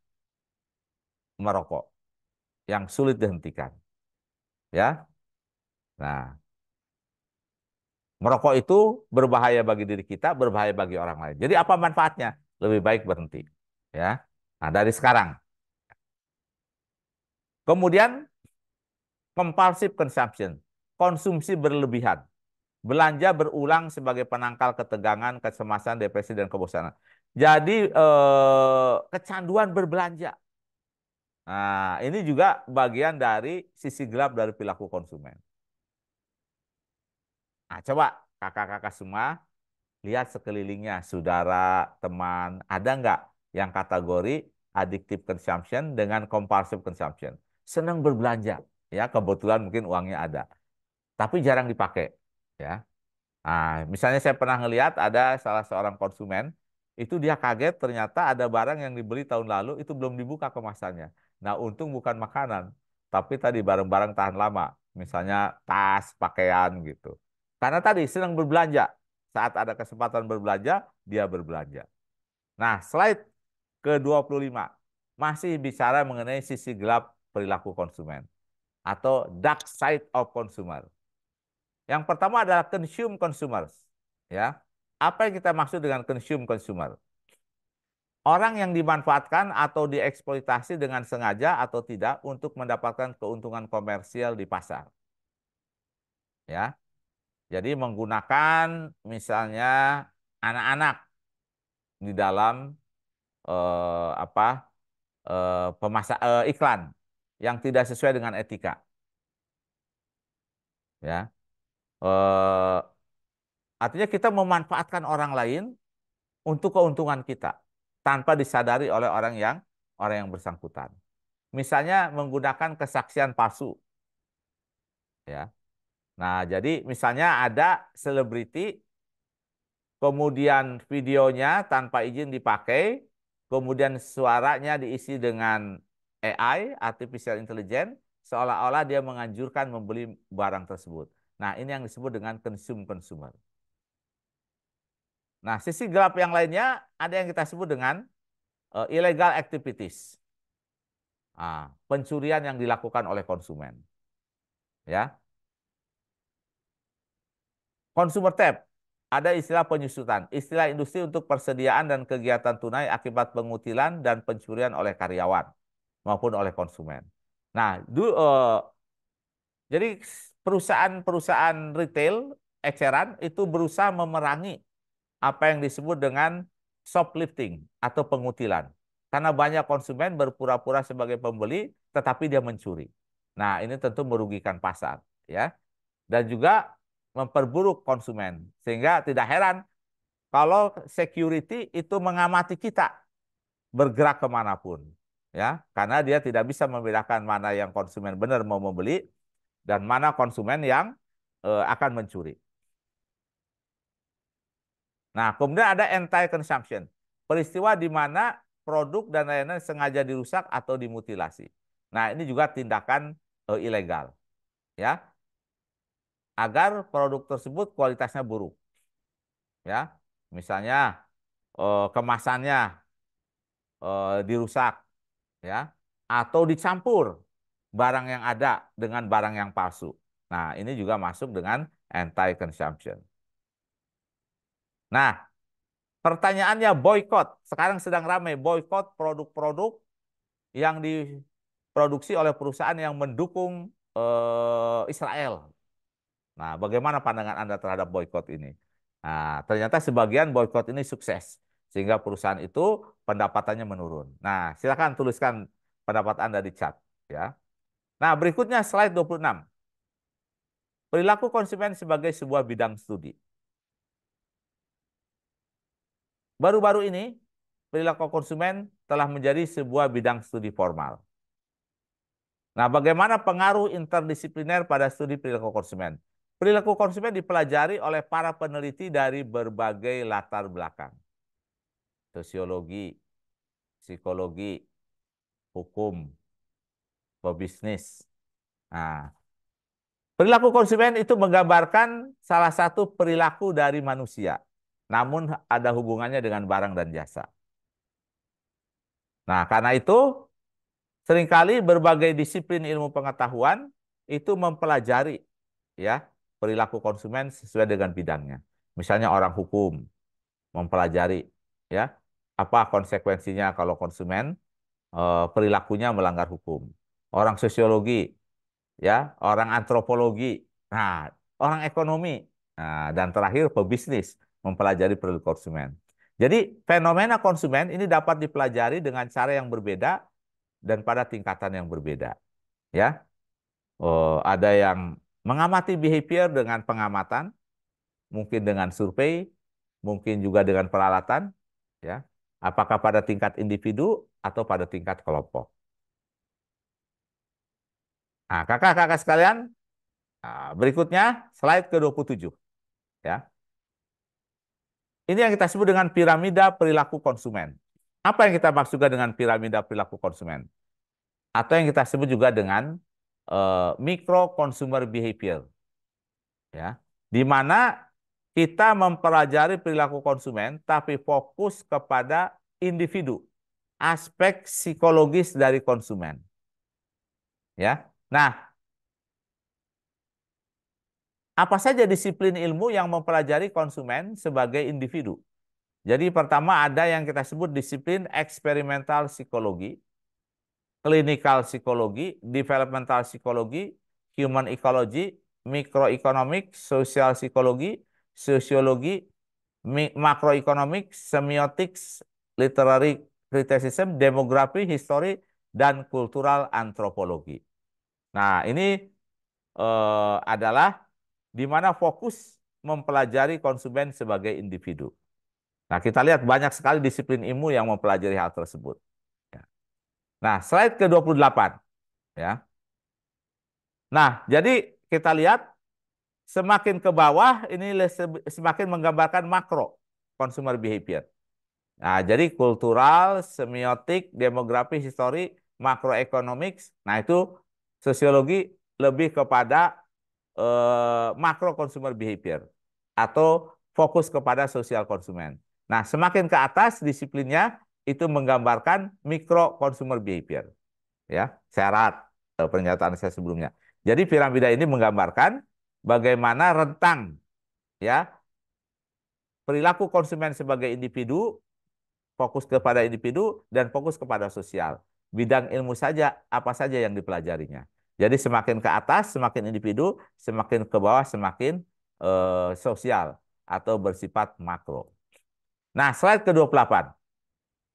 merokok yang sulit dihentikan. Ya, Nah, merokok itu berbahaya bagi diri kita, berbahaya bagi orang lain. Jadi apa manfaatnya? Lebih baik berhenti. Ya. Nah, dari sekarang. Kemudian compulsive consumption, konsumsi berlebihan. Belanja berulang sebagai penangkal ketegangan, kecemasan, depresi, dan kebosanan. Jadi kecanduan berbelanja. Nah, ini juga bagian dari sisi gelap dari perilaku konsumen. Nah, coba kakak-kakak semua lihat sekelilingnya, saudara, teman, ada nggak yang kategori addictive consumption dengan compulsive consumption? Senang berbelanja, ya kebetulan mungkin uangnya ada, tapi jarang dipakai, ya. Nah, misalnya saya pernah ngelihat ada salah seorang konsumen, itu dia kaget ternyata ada barang yang dibeli tahun lalu itu belum dibuka kemasannya. Nah, untung bukan makanan, tapi tadi barang-barang tahan lama, misalnya tas, pakaian gitu. Karena tadi senang berbelanja, saat ada kesempatan berbelanja, dia berbelanja. Nah, slide ke-25 masih bicara mengenai sisi gelap perilaku konsumen atau dark side of consumer. Yang pertama adalah consume consumers. Ya. Apa yang kita maksud dengan consume consumer? Orang yang dimanfaatkan atau dieksploitasi dengan sengaja atau tidak untuk mendapatkan keuntungan komersial di pasar. Ya. Jadi menggunakan misalnya anak-anak di dalam apa iklan yang tidak sesuai dengan etika. Ya. Eh, Artinya kita memanfaatkan orang lain untuk keuntungan kita tanpa disadari oleh orang yang bersangkutan. Misalnya menggunakan kesaksian palsu, ya. Nah, jadi misalnya ada selebriti, kemudian videonya tanpa izin dipakai, kemudian suaranya diisi dengan AI, artificial intelligence, seolah-olah dia menganjurkan membeli barang tersebut. Nah, ini yang disebut dengan consumer. Nah, sisi gelap yang lainnya ada yang kita sebut dengan illegal activities. Pencurian yang dilakukan oleh konsumen. Ya, consumer theft. Ada istilah penyusutan, istilah industri untuk persediaan dan kegiatan tunai akibat pengutilan dan pencurian oleh karyawan maupun oleh konsumen. Nah, jadi perusahaan-perusahaan retail eceran itu berusaha memerangi apa yang disebut dengan shoplifting atau pengutilan. Karena banyak konsumen berpura-pura sebagai pembeli, tetapi dia mencuri. Nah, ini tentu merugikan pasar, ya, dan juga memperburuk konsumen. Sehingga tidak heran kalau security itu mengamati kita bergerak kemanapun, ya, karena dia tidak bisa membedakan mana yang konsumen benar mau membeli dan mana konsumen yang akan mencuri. Nah, kemudian ada anti-consumption. Peristiwa di mana produk dan layanan sengaja dirusak atau dimutilasi. Nah, ini juga tindakan ilegal, ya, agar produk tersebut kualitasnya buruk, ya. Misalnya kemasannya dirusak, ya, atau dicampur barang yang ada dengan barang yang palsu. Nah, ini juga masuk dengan anti-consumption. Nah, pertanyaannya boykot. Sekarang sedang ramai boykot produk-produk yang diproduksi oleh perusahaan yang mendukung Israel. Nah, bagaimana pandangan Anda terhadap boykot ini? Nah, ternyata sebagian boykot ini sukses sehingga perusahaan itu pendapatannya menurun. Nah, silakan tuliskan pendapat Anda di chat, ya. Nah, berikutnya slide 26. Perilaku konsumen sebagai sebuah bidang studi. Baru-baru ini, perilaku konsumen telah menjadi sebuah bidang studi formal. Nah, bagaimana pengaruh interdisipliner pada studi perilaku konsumen? Perilaku konsumen dipelajari oleh para peneliti dari berbagai latar belakang. Sosiologi, psikologi, hukum, pebisnis. Nah, perilaku konsumen itu menggambarkan salah satu perilaku dari manusia, namun ada hubungannya dengan barang dan jasa. Nah, karena itu seringkali berbagai disiplin ilmu pengetahuan itu mempelajari ya perilaku konsumen sesuai dengan bidangnya. Misalnya orang hukum mempelajari ya apa konsekuensinya kalau konsumen perilakunya melanggar hukum. Orang sosiologi ya, orang antropologi, nah, orang ekonomi, nah, dan terakhir pebisnis mempelajari perilaku konsumen. Jadi fenomena konsumen ini dapat dipelajari dengan cara yang berbeda dan pada tingkatan yang berbeda. Ya, ada yang mengamati behavior dengan pengamatan, mungkin dengan survei, mungkin juga dengan peralatan, ya. Apakah pada tingkat individu atau pada tingkat kelompok. Nah, kakak-kakak sekalian, nah, berikutnya slide ke-27. Ya. Ini yang kita sebut dengan piramida perilaku konsumen. Apa yang kita maksudkan dengan piramida perilaku konsumen? Atau yang kita sebut juga dengan micro consumer behavior. Ya. Di mana kita mempelajari perilaku konsumen tapi fokus kepada individu, aspek psikologis dari konsumen. Ya. Nah, apa saja disiplin ilmu yang mempelajari konsumen sebagai individu? Jadi pertama ada yang kita sebut disiplin eksperimental psikologi, klinikal psikologi, developmental psikologi, human ecology, microeconomic, social psikologi, sosiologi, makroeconomic, semiotics, literary criticism, demografi, history, dan kultural antropologi. Nah, ini adalah di mana fokus mempelajari konsumen sebagai individu. Nah, kita lihat banyak sekali disiplin ilmu yang mempelajari hal tersebut. Ya. Nah, slide ke-28. Ya. Nah, jadi kita lihat semakin ke bawah ini semakin menggambarkan makro consumer behavior. Nah, jadi kultural, semiotik, demografi, histori, makroeconomics. Nah, itu sosiologi lebih kepada makro consumer behavior atau fokus kepada sosial konsumen. Nah, semakin ke atas disiplinnya itu menggambarkan mikro consumer behavior. Ya, syarat pernyataan saya sebelumnya. Jadi piramida ini menggambarkan bagaimana rentang ya perilaku konsumen sebagai individu, fokus kepada individu dan fokus kepada sosial. Bidang ilmu saja apa saja yang dipelajarinya. Jadi semakin ke atas semakin individu, semakin ke bawah semakin sosial atau bersifat makro. Nah, slide ke-28.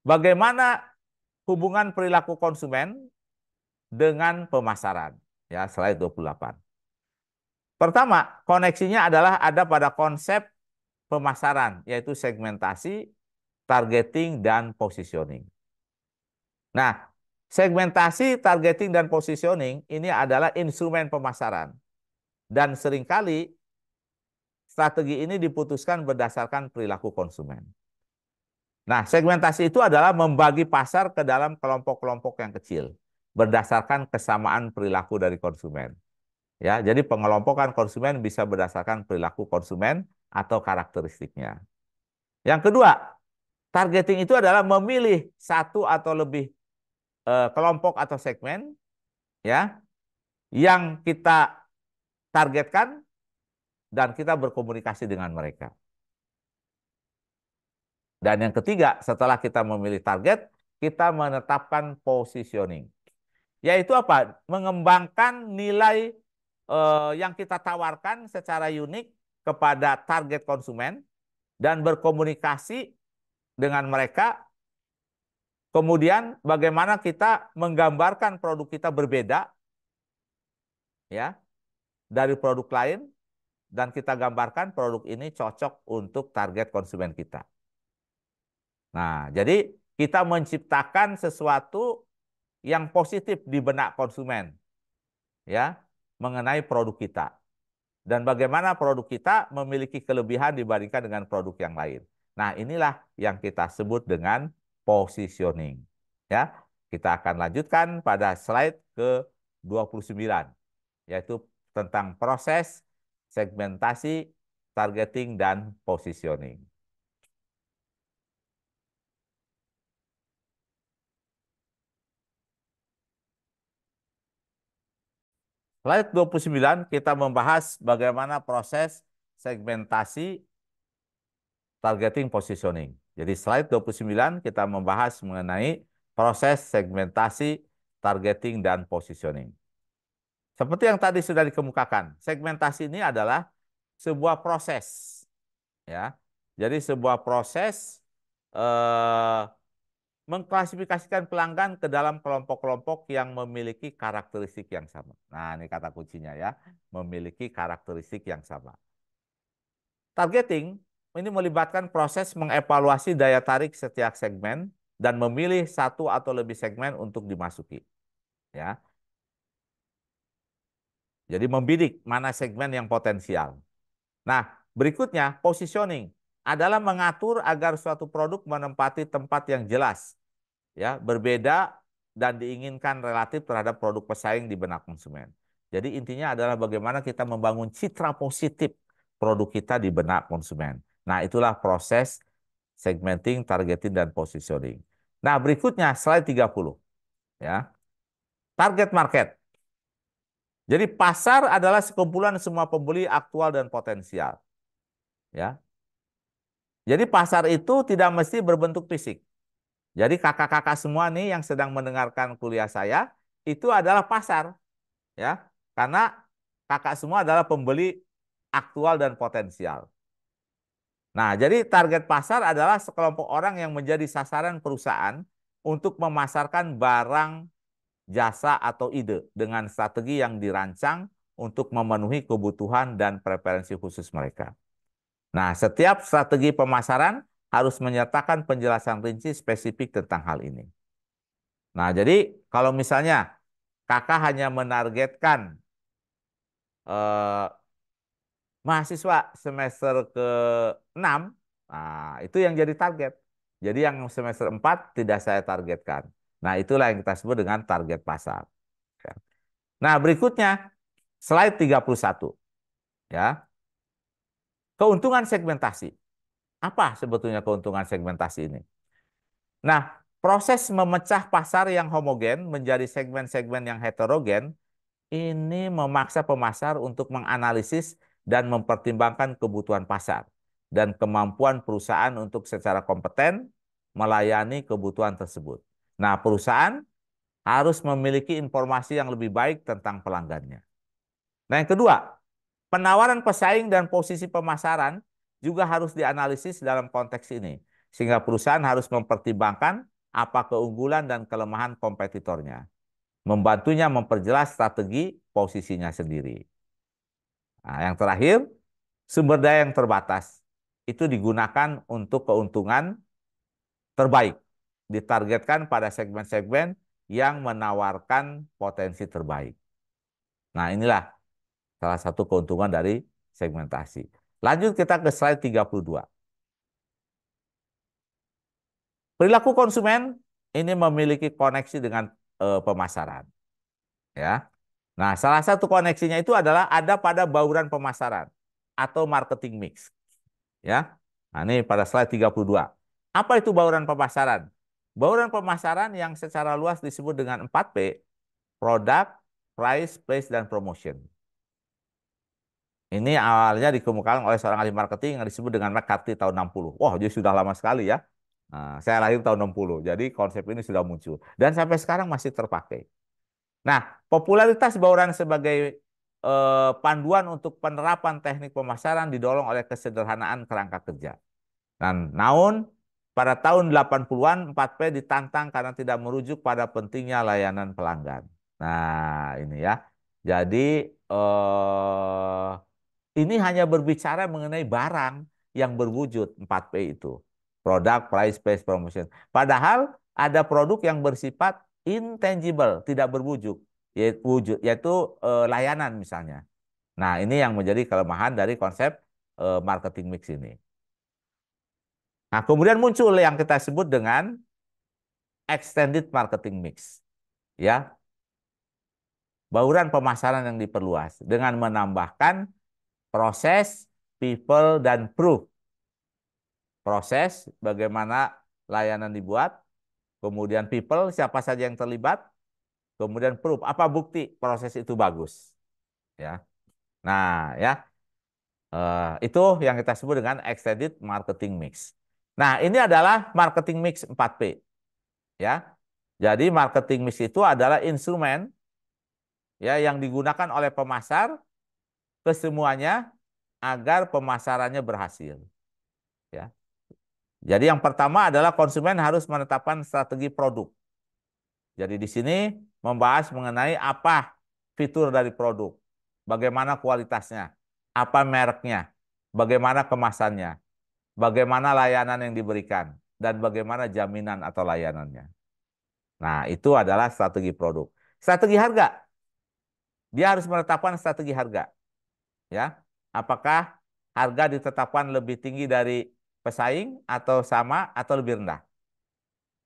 Bagaimana hubungan perilaku konsumen dengan pemasaran? Ya, slide 28. Pertama, koneksinya adalah ada pada konsep pemasaran, yaitu segmentasi, targeting, dan positioning. Nah, segmentasi, targeting, dan positioning ini adalah instrumen pemasaran. Dan seringkali strategi ini diputuskan berdasarkan perilaku konsumen. Nah, segmentasi itu adalah membagi pasar ke dalam kelompok-kelompok yang kecil berdasarkan kesamaan perilaku dari konsumen. Ya, jadi pengelompokan konsumen bisa berdasarkan perilaku konsumen atau karakteristiknya. Yang kedua, targeting itu adalah memilih satu atau lebih kelompok atau segmen ya yang kita targetkan dan kita berkomunikasi dengan mereka. Dan yang ketiga, setelah kita memilih target, kita menetapkan positioning. Yaitu apa? Mengembangkan nilai yang kita tawarkan secara unik kepada target konsumen dan berkomunikasi dengan mereka. Kemudian bagaimana kita menggambarkan produk kita berbeda ya dari produk lain dan kita gambarkan produk ini cocok untuk target konsumen kita. Nah, jadi kita menciptakan sesuatu yang positif di benak konsumen ya mengenai produk kita dan bagaimana produk kita memiliki kelebihan dibandingkan dengan produk yang lain. Nah, inilah yang kita sebut dengan positioning. Ya, kita akan lanjutkan pada slide ke-29 yaitu tentang proses segmentasi, targeting, dan positioning. Slide 29 kita membahas bagaimana proses segmentasi targeting positioning. Jadi slide 29 kita membahas mengenai proses segmentasi targeting dan positioning. Seperti yang tadi sudah dikemukakan, segmentasi ini adalah sebuah proses, ya. Jadi sebuah proses eh, mengklasifikasikan pelanggan ke dalam kelompok-kelompok yang memiliki karakteristik yang sama. Nah, ini kata kuncinya ya, memiliki karakteristik yang sama. Targeting ini melibatkan proses mengevaluasi daya tarik setiap segmen dan memilih satu atau lebih segmen untuk dimasuki, ya. Jadi membidik mana segmen yang potensial. Nah, berikutnya positioning adalah mengatur agar suatu produk menempati tempat yang jelas, ya, berbeda dan diinginkan relatif terhadap produk pesaing di benak konsumen. Jadi intinya adalah bagaimana kita membangun citra positif produk kita di benak konsumen. Nah, itulah proses segmenting, targeting, dan positioning. Nah, berikutnya slide 30, ya. Target market. Jadi pasar adalah sekumpulan semua pembeli aktual dan potensial, ya. Jadi pasar itu tidak mesti berbentuk fisik. Jadi kakak-kakak semua nih yang sedang mendengarkan kuliah saya itu adalah pasar, ya. Karena kakak semua adalah pembeli aktual dan potensial. Nah, jadi target pasar adalah sekelompok orang yang menjadi sasaran perusahaan untuk memasarkan barang, jasa atau ide dengan strategi yang dirancang untuk memenuhi kebutuhan dan preferensi khusus mereka. Nah, setiap strategi pemasaran harus menyertakan penjelasan rinci spesifik tentang hal ini. Nah, jadi kalau misalnya kakak hanya menargetkan eh, mahasiswa semester ke-6, nah itu yang jadi target. Jadi yang semester 4 tidak saya targetkan. Nah, itulah yang kita sebut dengan target pasar. Ya. Nah, berikutnya slide 31. Ya. Keuntungan segmentasi. Apa sebetulnya keuntungan segmentasi ini? Nah, proses memecah pasar yang homogen menjadi segmen-segmen yang heterogen ini memaksa pemasar untuk menganalisis dan mempertimbangkan kebutuhan pasar dan kemampuan perusahaan untuk secara kompeten melayani kebutuhan tersebut. Nah, perusahaan harus memiliki informasi yang lebih baik tentang pelanggannya. Nah, yang kedua, penawaran pesaing dan posisi pemasaran juga harus dianalisis dalam konteks ini, sehingga perusahaan harus mempertimbangkan apa keunggulan dan kelemahan kompetitornya, membantunya memperjelas strategi posisinya sendiri. Nah, yang terakhir, sumber daya yang terbatas itu digunakan untuk keuntungan terbaik, ditargetkan pada segmen-segmen yang menawarkan potensi terbaik. Nah, inilah salah satu keuntungan dari segmentasi. Lanjut kita ke slide 32. Perilaku konsumen ini memiliki koneksi dengan pemasaran, ya. Nah, salah satu koneksinya itu adalah ada pada bauran pemasaran atau marketing mix, ya. Nah, ini pada slide 32. Apa itu bauran pemasaran? Bauran pemasaran yang secara luas disebut dengan 4P, product, price, place, dan promotion. Ini awalnya dikemukakan oleh seorang ahli marketing yang disebut dengan McCarthy tahun 60. Wah, jadi sudah lama sekali ya. Nah, saya lahir tahun 60. Jadi konsep ini sudah muncul. Dan sampai sekarang masih terpakai. Nah, popularitas bauran sebagai panduan untuk penerapan teknik pemasaran didorong oleh kesederhanaan kerangka kerja. Dan namun pada tahun 80-an 4P ditantang karena tidak merujuk pada pentingnya layanan pelanggan. Nah, ini ya. Jadi ini hanya berbicara mengenai barang yang berwujud 4P itu. Product, price, place, promotion. Padahal ada produk yang bersifat intangible, tidak berwujud, yaitu layanan misalnya. Nah, ini yang menjadi kelemahan dari konsep marketing mix ini. Nah, kemudian muncul yang kita sebut dengan extended marketing mix. Ya, bauran pemasaran yang diperluas dengan menambahkan proses, people, dan proof. Proses, bagaimana layanan dibuat, kemudian people, siapa saja yang terlibat, kemudian proof, apa bukti proses itu bagus. ya. Nah, ya, itu yang kita sebut dengan extended marketing mix. Nah, ini adalah marketing mix 4P, ya. Jadi marketing mix itu adalah instrumen ya yang digunakan oleh pemasar ke semuanya agar pemasarannya berhasil, ya. Jadi yang pertama adalah konsumen harus menetapkan strategi produk. Jadi di sini membahas mengenai apa fitur dari produk, bagaimana kualitasnya, apa mereknya, bagaimana kemasannya, bagaimana layanan yang diberikan, dan bagaimana jaminan atau layanannya. Nah, itu adalah strategi produk. Strategi harga, dia harus menetapkan strategi harga, ya. Apakah harga ditetapkan lebih tinggi dari pesaing atau sama atau lebih rendah?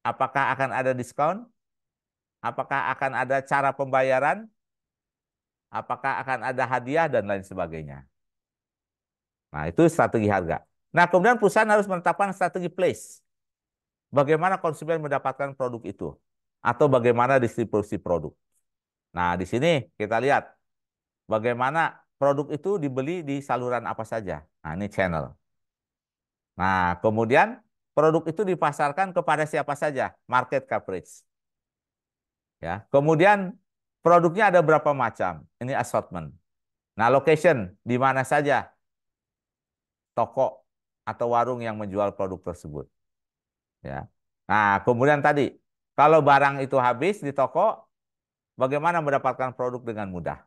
Apakah akan ada diskon? Apakah akan ada cara pembayaran? Apakah akan ada hadiah dan lain sebagainya. Nah, itu strategi harga. Nah, kemudian perusahaan harus menetapkan strategi place. Bagaimana konsumen mendapatkan produk itu? Atau bagaimana distribusi produk? Nah, di sini kita lihat bagaimana produk itu dibeli di saluran apa saja. Nah, ini channel. Nah, kemudian produk itu dipasarkan kepada siapa saja? Market coverage. Ya. Kemudian produknya ada berapa macam? Ini assortment. Nah, location di mana saja toko atau warung yang menjual produk tersebut, ya. Nah, kemudian tadi kalau barang itu habis di toko, bagaimana mendapatkan produk dengan mudah?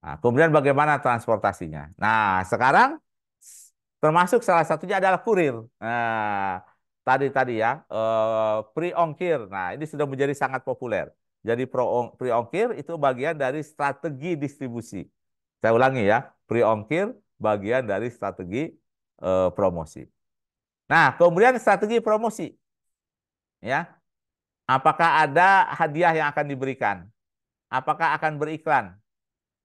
Nah, kemudian bagaimana transportasinya? Nah, sekarang termasuk salah satunya adalah kurir. Nah, tadi ya, pre-ongkir. Nah, ini sudah menjadi sangat populer. Jadi pre-ongkir itu bagian dari strategi distribusi. Saya ulangi ya, pre-ongkir bagian dari strategi promosi. Nah, kemudian strategi promosi, ya. Apakah ada hadiah yang akan diberikan? Apakah akan beriklan?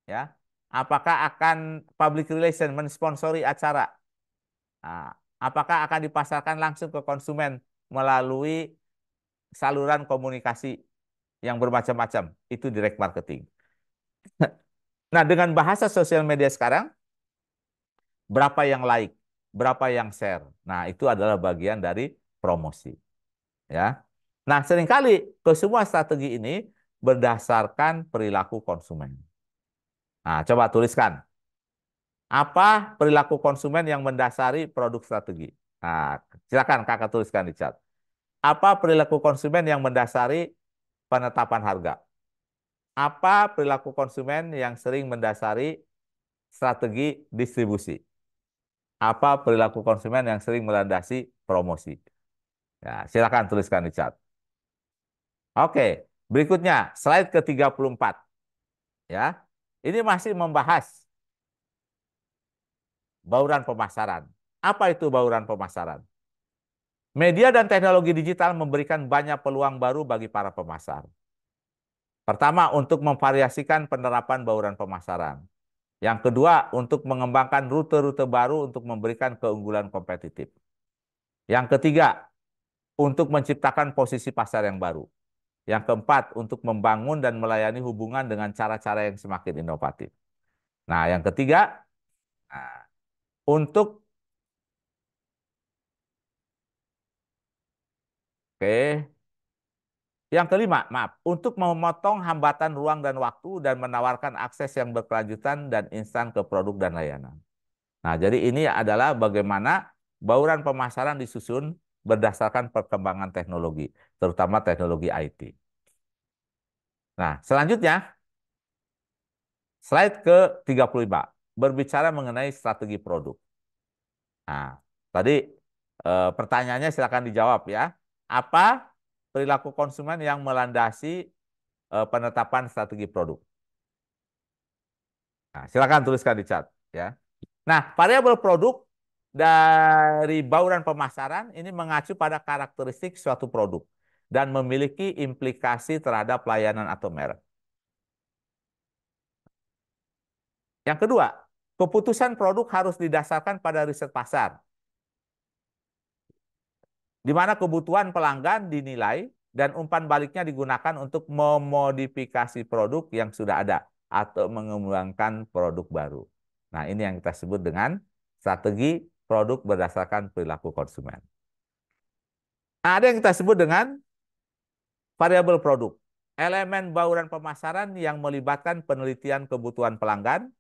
Ya. Apakah akan public relation mensponsori acara? Nah, apakah akan dipasarkan langsung ke konsumen melalui saluran komunikasi yang bermacam-macam? Itu direct marketing. Nah, dengan bahasa sosial media sekarang, berapa yang like, berapa yang share? Nah, itu adalah bagian dari promosi, ya. Nah, seringkali ke semua strategi ini berdasarkan perilaku konsumen. Nah, coba tuliskan. Apa perilaku konsumen yang mendasari produk strategi? Nah, silakan kakak tuliskan di chat. Apa perilaku konsumen yang mendasari penetapan harga? Apa perilaku konsumen yang sering mendasari strategi distribusi? Apa perilaku konsumen yang sering melandasi promosi? Ya, silakan tuliskan di chat. Oke, berikutnya slide ke-34. Ya. Ini masih membahas bauran pemasaran. Apa itu bauran pemasaran? Media dan teknologi digital memberikan banyak peluang baru bagi para pemasar. Pertama, untuk memvariasikan penerapan bauran pemasaran. Yang kedua, untuk mengembangkan rute-rute baru untuk memberikan keunggulan kompetitif. Yang ketiga, untuk menciptakan posisi pasar yang baru. Yang keempat, untuk membangun dan melayani hubungan dengan cara-cara yang semakin inovatif. Nah, yang ketiga, nah, untuk oke, yang kelima, maaf, untuk memotong hambatan ruang dan waktu dan menawarkan akses yang berkelanjutan dan instan ke produk dan layanan. Nah, jadi ini adalah bagaimana bauran pemasaran disusun berdasarkan perkembangan teknologi, terutama teknologi IT. Nah, selanjutnya, slide ke-35, berbicara mengenai strategi produk. Nah, tadi pertanyaannya silakan dijawab ya. Apa perilaku konsumen yang melandasi penetapan strategi produk? Nah, silakan tuliskan di chat ya. Nah, variabel produk dari bauran pemasaran ini mengacu pada karakteristik suatu produk dan memiliki implikasi terhadap layanan atau merek. Yang kedua, keputusan produk harus didasarkan pada riset pasar, di mana kebutuhan pelanggan dinilai dan umpan baliknya digunakan untuk memodifikasi produk yang sudah ada. atau mengembangkan produk baru. Nah, ini yang kita sebut dengan strategi produk berdasarkan perilaku konsumen. Nah, ada yang kita sebut dengan variabel produk. Elemen bauran pemasaran yang melibatkan penelitian kebutuhan pelanggan,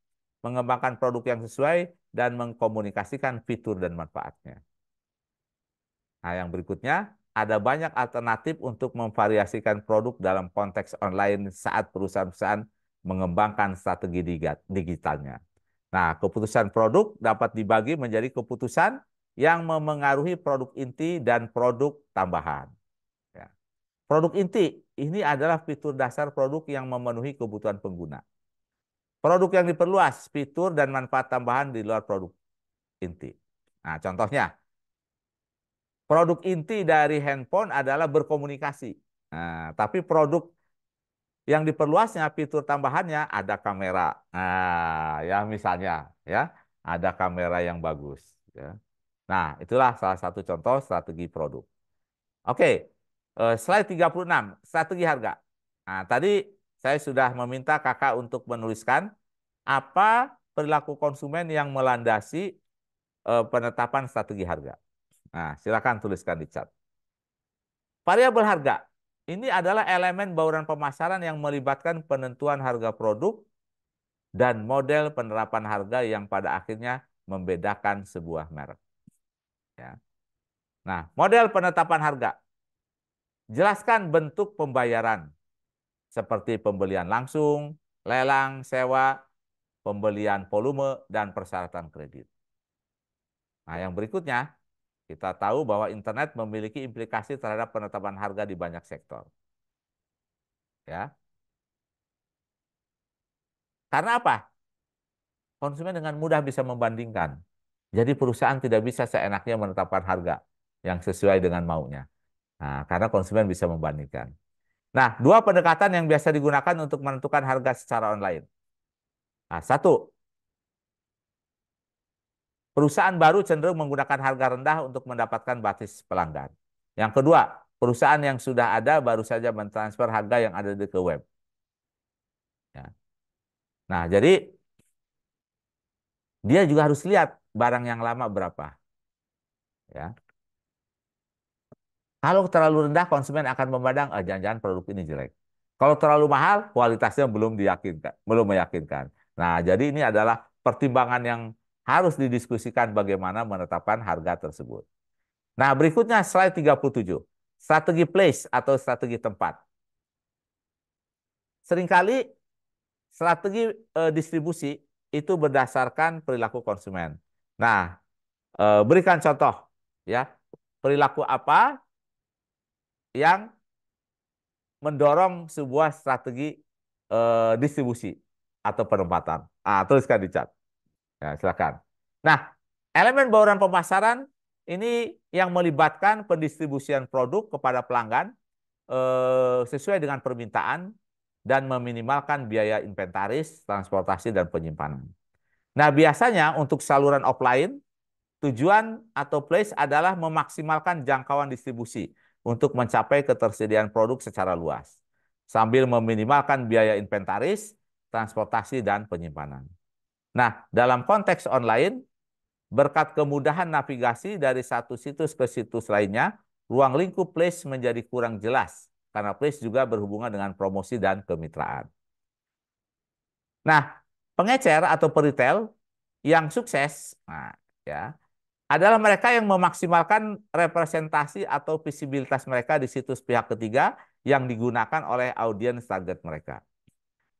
mengembangkan produk yang sesuai, dan mengkomunikasikan fitur dan manfaatnya. Nah, yang berikutnya, ada banyak alternatif untuk memvariasikan produk dalam konteks online saat perusahaan-perusahaan mengembangkan strategi digitalnya. Nah, keputusan produk dapat dibagi menjadi keputusan yang memengaruhi produk inti dan produk tambahan. Ya. Produk inti ini adalah fitur dasar produk yang memenuhi kebutuhan pengguna. Produk yang diperluas, fitur dan manfaat tambahan di luar produk inti. Nah, contohnya, produk inti dari handphone adalah berkomunikasi. Nah, tapi produk yang diperluasnya, fitur tambahannya ada kamera. Nah, ya misalnya, ya ada kamera yang bagus. Ya. Nah, itulah salah satu contoh strategi produk. Oke, slide 36, strategi harga. Nah, tadi saya sudah meminta kakak untuk menuliskan apa perilaku konsumen yang melandasi penetapan strategi harga. Nah, silakan tuliskan di chat. Variabel harga. Ini adalah elemen bauran pemasaran yang melibatkan penentuan harga produk dan model penerapan harga yang pada akhirnya membedakan sebuah merek. Ya. Nah, model penetapan harga. Jelaskan bentuk pembayaran seperti pembelian langsung, lelang, sewa, pembelian volume, dan persyaratan kredit. Nah, yang berikutnya, kita tahu bahwa internet memiliki implikasi terhadap penetapan harga di banyak sektor. Ya. Karena apa? Konsumen dengan mudah bisa membandingkan. Jadi perusahaan tidak bisa seenaknya menetapkan harga yang sesuai dengan maunya. Nah, karena konsumen bisa membandingkan. Nah, dua pendekatan yang biasa digunakan untuk menentukan harga secara online. Nah, satu, perusahaan baru cenderung menggunakan harga rendah untuk mendapatkan basis pelanggan. Yang kedua, perusahaan yang sudah ada baru saja mentransfer harga yang ada di ke web. Ya. Nah, jadi dia juga harus lihat barang yang lama berapa. Ya. Kalau terlalu rendah, konsumen akan memandang, jangan-jangan produk ini jelek. Kalau terlalu mahal, kualitasnya belum meyakinkan. Nah, jadi ini adalah pertimbangan yang harus didiskusikan bagaimana menetapkan harga tersebut. Nah, berikutnya slide 37. Strategi place atau strategi tempat. Seringkali strategi distribusi itu berdasarkan perilaku konsumen. Nah, berikan contoh ya. Perilaku apa yang mendorong sebuah strategi distribusi atau penempatan. Tuliskan di chat. Ya, silakan. Nah, elemen bauran pemasaran ini yang melibatkan pendistribusian produk kepada pelanggan sesuai dengan permintaan dan meminimalkan biaya inventaris, transportasi, dan penyimpanan. Nah, biasanya untuk saluran offline, tujuan atau place adalah memaksimalkan jangkauan distribusi untuk mencapai ketersediaan produk secara luas, sambil meminimalkan biaya inventaris, transportasi, dan penyimpanan. Nah, dalam konteks online, berkat kemudahan navigasi dari satu situs ke situs lainnya, ruang lingkup place menjadi kurang jelas, karena place juga berhubungan dengan promosi dan kemitraan. Nah, pengecer atau peritel yang sukses, ya, adalah mereka yang memaksimalkan representasi atau visibilitas mereka di situs pihak ketiga yang digunakan oleh audiens target mereka.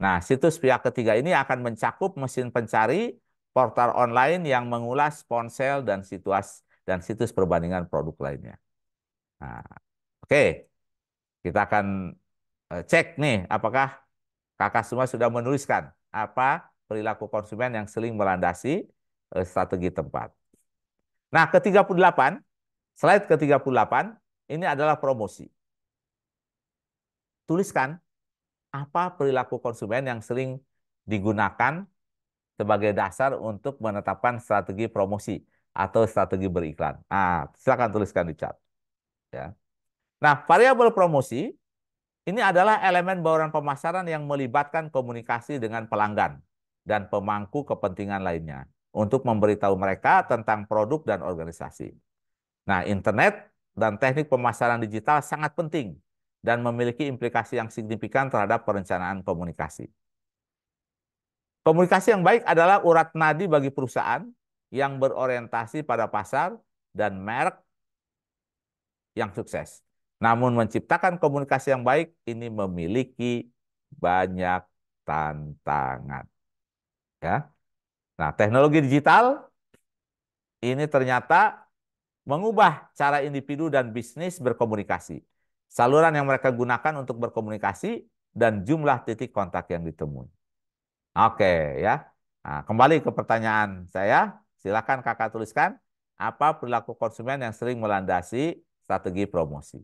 Nah, situs pihak ketiga ini akan mencakup mesin pencari, portal online yang mengulas ponsel dan situs perbandingan produk lainnya. Nah, oke, kita akan cek nih apakah kakak semua sudah menuliskan apa perilaku konsumen yang sering melandasi strategi tempat. Nah, ke-38, slide ke-38, ini adalah promosi. Tuliskan apa perilaku konsumen yang sering digunakan sebagai dasar untuk menetapkan strategi promosi atau strategi beriklan. Silakan tuliskan di chat. Ya. Nah, variabel promosi Ini adalah elemen bauran pemasaran yang melibatkan komunikasi dengan pelanggan dan pemangku kepentingan lainnya untuk memberitahu mereka tentang produk dan organisasi. Nah, internet dan teknik pemasaran digital sangat penting dan memiliki implikasi yang signifikan terhadap perencanaan komunikasi. Komunikasi yang baik adalah urat nadi bagi perusahaan yang berorientasi pada pasar dan merek yang sukses. Namun menciptakan komunikasi yang baik ini memiliki banyak tantangan. Ya. Nah, teknologi digital ini ternyata mengubah cara individu dan bisnis berkomunikasi. Saluran yang mereka gunakan untuk berkomunikasi dan jumlah titik kontak yang ditemui. Oke ya. Nah, kembali ke pertanyaan saya. Silakan kakak tuliskan apa perilaku konsumen yang sering melandasi strategi promosi.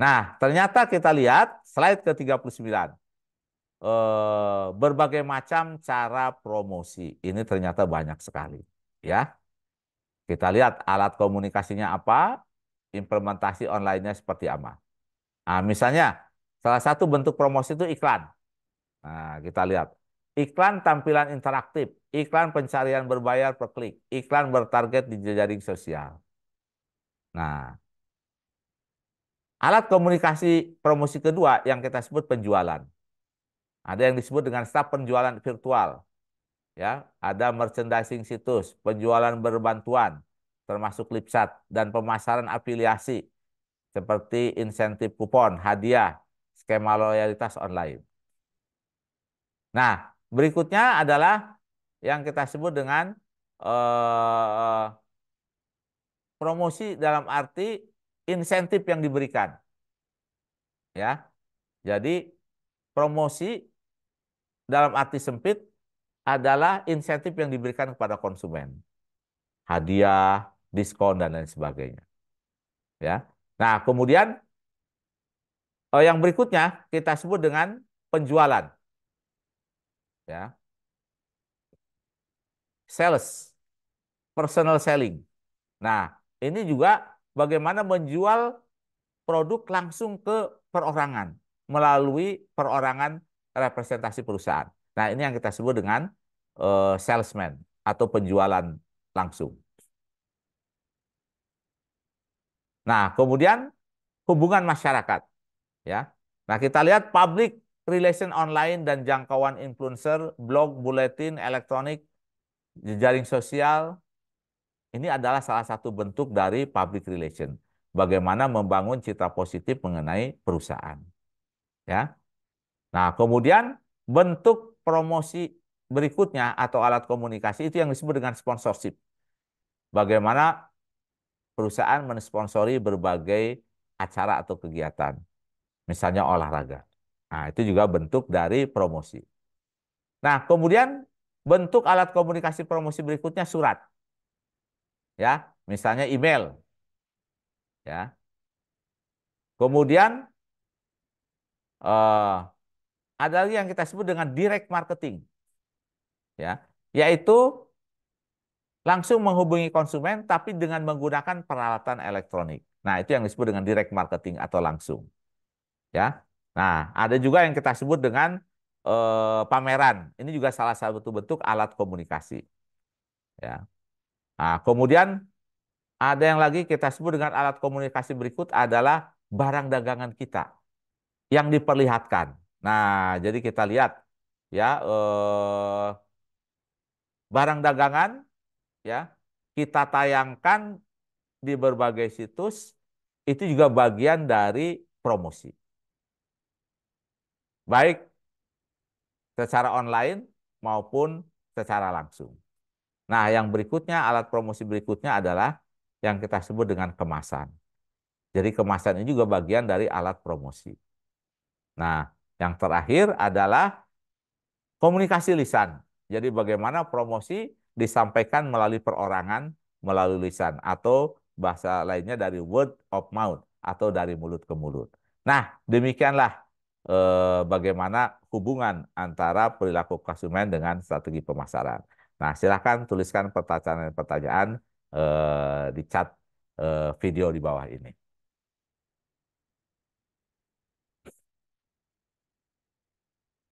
Nah, ternyata kita lihat slide ke-39. Berbagai macam cara promosi. Ini ternyata banyak sekali. Ya, kita lihat alat komunikasinya apa, implementasi online-nya seperti apa. Nah, misalnya salah satu bentuk promosi itu iklan. Nah, kita lihat. Iklan tampilan interaktif, iklan pencarian berbayar per klik, iklan bertarget di jejaring sosial. Nah, alat komunikasi promosi kedua yang kita sebut penjualan. Ada yang disebut dengan staf penjualan virtual. Ya, ada merchandising situs, penjualan berbantuan, termasuk lipsat, dan pemasaran afiliasi, seperti insentif kupon, hadiah, skema loyalitas online. Nah, berikutnya adalah yang kita sebut dengan eh, promosi dalam arti insentif yang diberikan. Ya, jadi promosi dalam arti sempit adalah insentif yang diberikan kepada konsumen, hadiah, diskon dan lain sebagainya. Ya, nah kemudian yang berikutnya kita sebut dengan penjualan. Ya, sales, personal selling. Nah, ini juga bagaimana menjual produk langsung ke perorangan melalui perorangan representasi perusahaan. Nah, ini yang kita sebut dengan salesman atau penjualan langsung. Nah, kemudian hubungan masyarakat, ya. Nah, kita lihat public relation online dan jangkauan influencer, blog, buletin, elektronik, jejaring sosial. Ini adalah salah satu bentuk dari public relation. Bagaimana membangun citra positif mengenai perusahaan. Ya. Nah, kemudian bentuk promosi berikutnya atau alat komunikasi itu yang disebut dengan sponsorship. Bagaimana perusahaan mensponsori berbagai acara atau kegiatan. Misalnya olahraga. Nah, itu juga bentuk dari promosi. Nah, kemudian bentuk alat komunikasi promosi berikutnya surat. Ya, misalnya email. Ya. Kemudian ada lagi yang kita sebut dengan direct marketing, ya, yaitu langsung menghubungi konsumen tapi dengan menggunakan peralatan elektronik. Nah, itu yang disebut dengan direct marketing atau langsung, ya. Nah, ada juga yang kita sebut dengan pameran. Ini juga salah satu bentuk alat komunikasi, ya. Nah, kemudian ada yang lagi kita sebut dengan alat komunikasi berikut adalah barang dagangan kita yang diperlihatkan. Nah, jadi kita lihat ya barang dagangan ya kita tayangkan di berbagai situs itu juga bagian dari promosi. Baik secara online maupun secara langsung. Nah, yang berikutnya alat promosi berikutnya adalah yang kita sebut dengan kemasan. Jadi kemasan ini juga bagian dari alat promosi. Nah, yang terakhir adalah komunikasi lisan. Jadi bagaimana promosi disampaikan melalui perorangan, melalui lisan, atau bahasa lainnya dari word of mouth, atau dari mulut ke mulut. Nah, demikianlah bagaimana hubungan antara perilaku konsumen dengan strategi pemasaran. Nah, silakan tuliskan pertanyaan-pertanyaan di chat video di bawah ini.